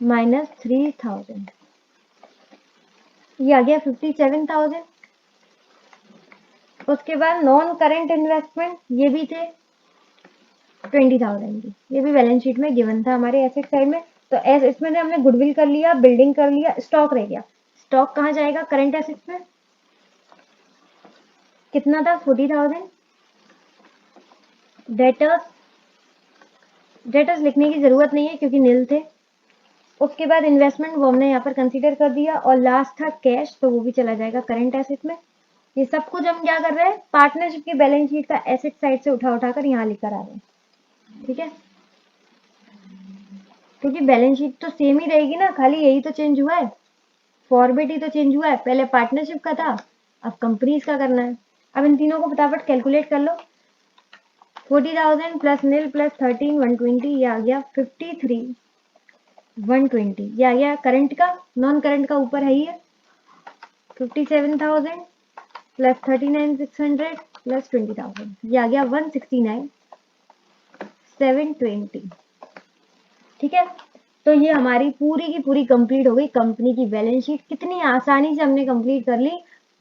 S1: माइनस 3,000, ये आ गया 57,000। उसके बाद नॉन करेंट इन्वेस्टमेंट ये भी थे 20,000 की, ये भी बैलेंस शीट में गिवन था हमारे एसेट साइड में। तो इसमें हमने गुडविल कर लिया, बिल्डिंग कर लिया, स्टॉक रह गया। स्टॉक कहाँ जाएगा, करंट एसेट्स में, कितना था 40,000। डेटर्स, डेटर्स लिखने की जरूरत नहीं है क्योंकि नील थे। उसके बाद इन्वेस्टमेंट वो हमने यहाँ पर कंसीडर कर दिया, और लास्ट था कैश, तो वो भी चला जाएगा करंट एसेट में। ये सब कुछ हम क्या कर रहे हैं, पार्टनरशिप की बैलेंस शीट का एसेट साइड से उठा उठा कर यहाँ लेकर आ रहे हैं, ठीक है। क्योंकि बैलेंस शीट तो सेम ही रहेगी ना, खाली यही तो चेंज हुआ है, फॉर्मेट ही तो चेंज हुआ है, पहले पार्टनरशिप का था, अब कंपनीज का करना है। अब इन तीनों को फटाफट कैलकुलेट कर लो। 40,000 प्लस नील प्लस 13 120, ये आ गया 53 120, ये आ गया करंट का। नॉन करंट का ऊपर है ही है, 57,000 प्लस 39,600 प्लस 20,000, ये आ गया 169 720, ठीक है। तो ये हमारी पूरी की पूरी कंप्लीट हो गई कंपनी की बैलेंस शीट। कितनी आसानी से हमने कंप्लीट कर ली,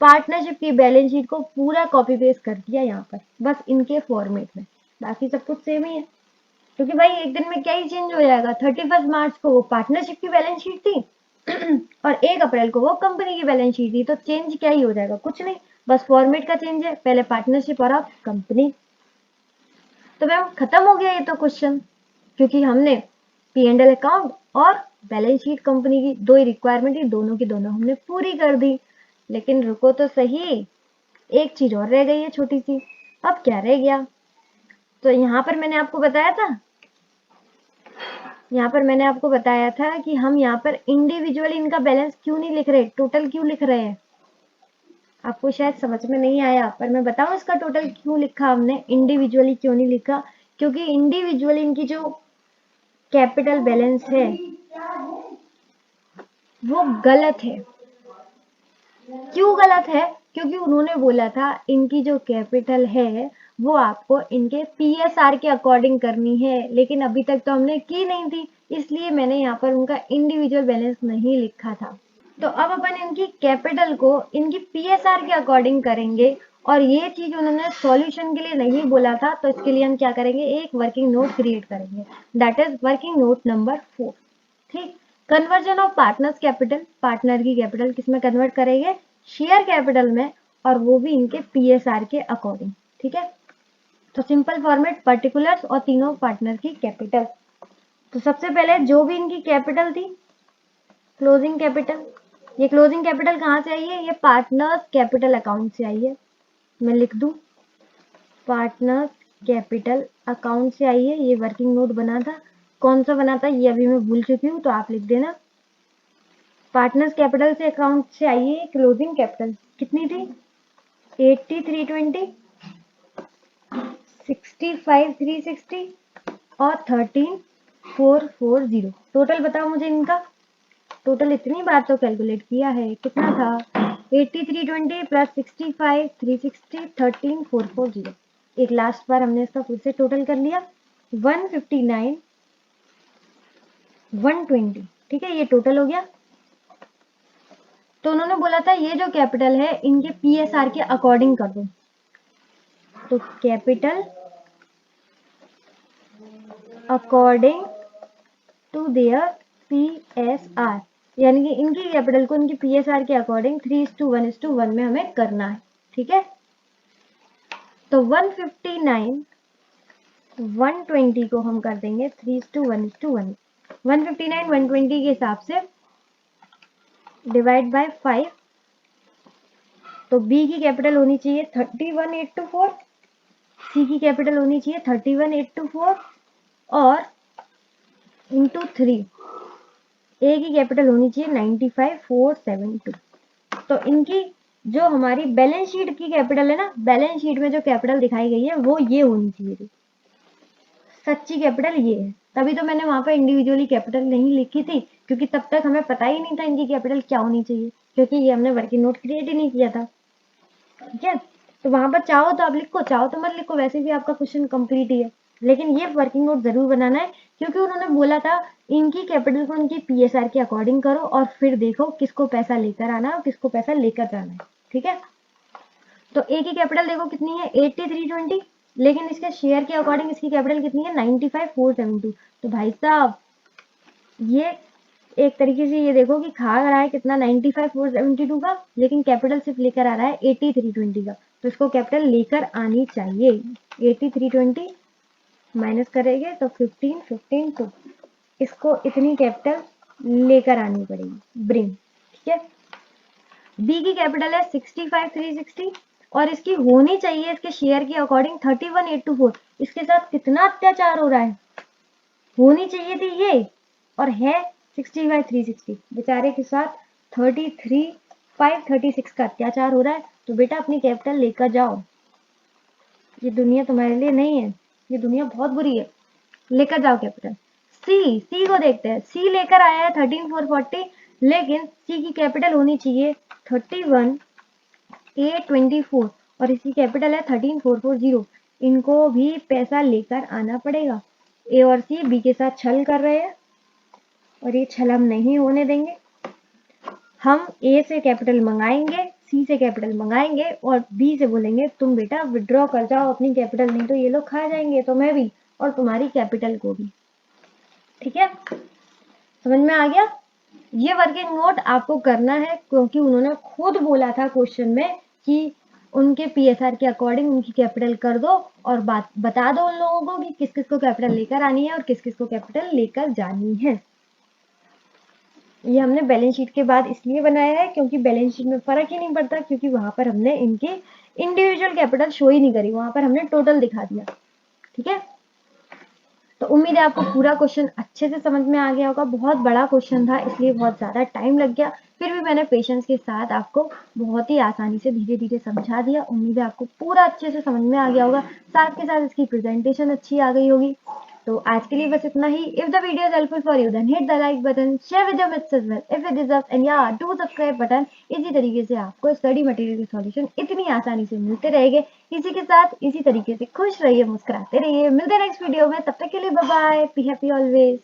S1: पार्टनरशिप की बैलेंस शीट को पूरा कॉपी पेस्ट कर दिया यहाँ पर, बस इनके फॉर्मेट में, बाकी सब कुछ सेम ही है। क्योंकि भाई एक दिन में क्या ही चेंज हो जाएगा, 31 मार्च को वो पार्टनरशिप की बैलेंस शीट थी और 1 अप्रैल को वो कंपनी की बैलेंस शीट थी, तो चेंज क्या ही हो जाएगा, कुछ नहीं, बस फॉर्मेट का चेंज है, पहले पार्टनरशिप और अब कंपनी। तो मैम खत्म हो गया ये तो क्वेश्चन, क्योंकि हमने P&L अकाउंट और बैलेंस शीट कंपनी की दो ही रिक्वायरमेंट थी, दोनों की दोनों हमने पूरी कर दी। लेकिन रुको तो सही, एक चीज और रह गई है छोटी सी। अब क्या रह गया, तो यहाँ पर मैंने आपको बताया था, कि हम यहाँ पर इंडिविजुअली इनका बैलेंस क्यों नहीं लिख रहे, टोटल क्यों लिख रहे हैं। आपको शायद समझ में नहीं आया, पर मैं बताऊं इसका टोटल क्यों लिखा हमने, इंडिविजुअली क्यों नहीं लिखा। क्योंकि इंडिविजुअली इनकी जो कैपिटल बैलेंस है वो गलत है। क्यों गलत है, क्योंकि उन्होंने बोला था इनकी जो कैपिटल है वो आपको इनके पीएसआर के अकॉर्डिंग करनी है, लेकिन अभी तक तो हमने की नहीं थी, इसलिए मैंने यहाँ पर उनका इंडिविजुअल बैलेंस नहीं लिखा था। तो अब अपन इनकी कैपिटल को इनकी पीएसआर के अकॉर्डिंग करेंगे, और ये चीज उन्होंने सॉल्यूशन के लिए नहीं बोला था, तो इसके लिए हम क्या करेंगे, एक वर्किंग नोट क्रिएट करेंगे, that is working note number 4। ठीक, conversion of partners capital, partner की कैपिटल किस में कन्वर्ट करेंगे, शेयर कैपिटल में, और वो भी इनके पीएसआर के अकॉर्डिंग, ठीक है। तो सिंपल फॉर्मेट, पर्टिकुलर्स और तीनों पार्टनर की कैपिटल। तो सबसे पहले जो भी इनकी कैपिटल थी, क्लोजिंग कैपिटल, ये क्लोजिंग कैपिटल कहाँ से आई है, ये पार्टनर्स कैपिटल अकाउंट से आई है। मैं लिख दूं, पार्टनर्स कैपिटल अकाउंट से आई है, ये वर्किंग नोट बना था, कौन सा बना था ये अभी मैं भूल चुकी हूँ, तो आप लिख देना। पार्टनर्स कैपिटल से अकाउंट से आई है क्लोजिंग कैपिटल, कितनी थी, 83,320, 65,360 और 13,440। टोटल बताओ मुझे इनका, टोटल इतनी बार तो कैलकुलेट किया है, कितना था, 83,320 प्लस 65,360 13,440। एक लास्ट बार हमने इसका फिर से टोटल कर लिया, 159,120, ठीक है, ये टोटल हो गया। तो उन्होंने बोला था ये जो कैपिटल है इनके पीएसआर के अकॉर्डिंग कर दो, तो capital according to their PSR, यानी कि इनकी कैपिटल को इनकी पीएसआर के अकॉर्डिंग 3:1:1 में हमें करना है, ठीक है। तो 159 120 को हम कर देंगे 3:1:1, 159 120 के हिसाब से डिवाइड बाय 5। तो बी की कैपिटल होनी चाहिए 31,824, सी की कैपिटल होनी चाहिए 31,824 और इंटू 3, ए की कैपिटल होनी चाहिए 95,472। तो इनकी जो हमारी बैलेंस शीट की कैपिटल है ना, बैलेंस शीट में जो कैपिटल दिखाई गई है वो ये होनी चाहिए थी, सच्ची कैपिटल ये है। तभी तो मैंने वहां पर इंडिविजुअली कैपिटल नहीं लिखी थी, क्योंकि तब तक हमें पता ही नहीं था इनकी कैपिटल क्या होनी चाहिए, क्योंकि ये हमने वर्किंग नोट क्रिएट ही नहीं किया था, ठीक है। तो वहां पर चाहो तो आप लिखो, चाहो तो मत लिखो, वैसे भी आपका क्वेश्चन कंप्लीट ही है, लेकिन ये वर्किंग नोट जरूर बनाना है, क्योंकि उन्होंने बोला था इनकी कैपिटल को इनकी पीएसआर के अकॉर्डिंग करो और फिर देखो किसको पैसा लेकर आना है और किसको पैसा लेकर जाना है, ठीक है। तो ए की कैपिटल देखो कितनी है, 83,320, लेकिन इसके शेयर के अकॉर्डिंग इसकी कैपिटल कितनी है, 95,472। तो भाई साहब ये एक तरीके से ये देखो कि खा रहा है कितना, 95,472 का, लेकिन कैपिटल सिर्फ लेकर आ रहा है 83,320 का, तो इसको कैपिटल लेकर आनी चाहिए। 83,320 माइनस करेंगे तो 15 15 2, इसको इतनी कैपिटल लेकर आनी पड़ेगी, ब्रिंग। ठीक है, बी की कैपिटल है 65,360 और इसकी होनी चाहिए इसके शेयर के अकॉर्डिंग 31,824। इसके साथ कितना अत्याचार हो रहा है, होनी चाहिए थी ये और है 60/360। बेचारे के साथ 33,536 का अत्याचार हो रहा है। तो बेटा अपनी कैपिटल लेकर जाओ, ये दुनिया तुम्हारे लिए नहीं है, ये दुनिया बहुत बुरी है, लेकर जाओ कैपिटल। सी को देखते हैं, सी लेकर आया है 13,440, लेकिन सी की कैपिटल होनी चाहिए 31,824 और इसकी कैपिटल है 13,440। इनको भी पैसा लेकर आना पड़ेगा। ए और सी बी के साथ छल कर रहे हैं और ये छल हम नहीं होने देंगे। हम ए से कैपिटल मंगाएंगे, सी से कैपिटल मंगाएंगे और बी से बोलेंगे तुम बेटा विड्रॉ कर जाओ अपनी कैपिटल, नहीं तो ये लोग खा जाएंगे तुम्हें भी और तुम्हारी कैपिटल को भी। ठीक है, समझ में आ गया। ये वर्किंग नोट आपको करना है क्योंकि उन्होंने खुद बोला था क्वेश्चन में कि उनके पीएसआर के अकॉर्डिंग उनकी कैपिटल कर दो और बात बता दो उन लोगों को कि किस किस को कैपिटल लेकर आनी है और किस किस को कैपिटल लेकर जानी है। ये हमने बैलेंस शीट के बाद इसलिए बनाया है क्योंकि बैलेंस शीट में फर्क ही नहीं पड़ता, क्योंकि वहां पर हमने इनकी इंडिविजुअल कैपिटल शो ही नहीं करी, वहां पर हमने टोटल दिखा दिया। ठीक है, तो उम्मीद है आपको पूरा क्वेश्चन अच्छे से समझ में आ गया होगा। बहुत बड़ा क्वेश्चन था इसलिए बहुत ज़्यादा टाइम लग गया, फिर भी मैंने पेशेंस के साथ आपको बहुत ही आसानी से धीरे धीरे समझा दिया। उम्मीद है आपको पूरा अच्छे से समझ में आ गया होगा, साथ के साथ इसकी प्रेजेंटेशन अच्छी आ गई होगी। तो आज के लिए बस इतना ही। If the video is helpful for you then hit the like button, share with your mates as well if it deserve and या डू सब्सक्राइब बटन। इसी तरीके से आपको स्टडी मटेरियल के सॉल्यूशन इतनी आसानी से मिलते रहेंगे। इसी के साथ इसी तरीके से खुश रहिए, मुस्कुराते रहिए। मिलते हैं नेक्स्ट वीडियो में, तब तक के लिए bye bye, be happy always.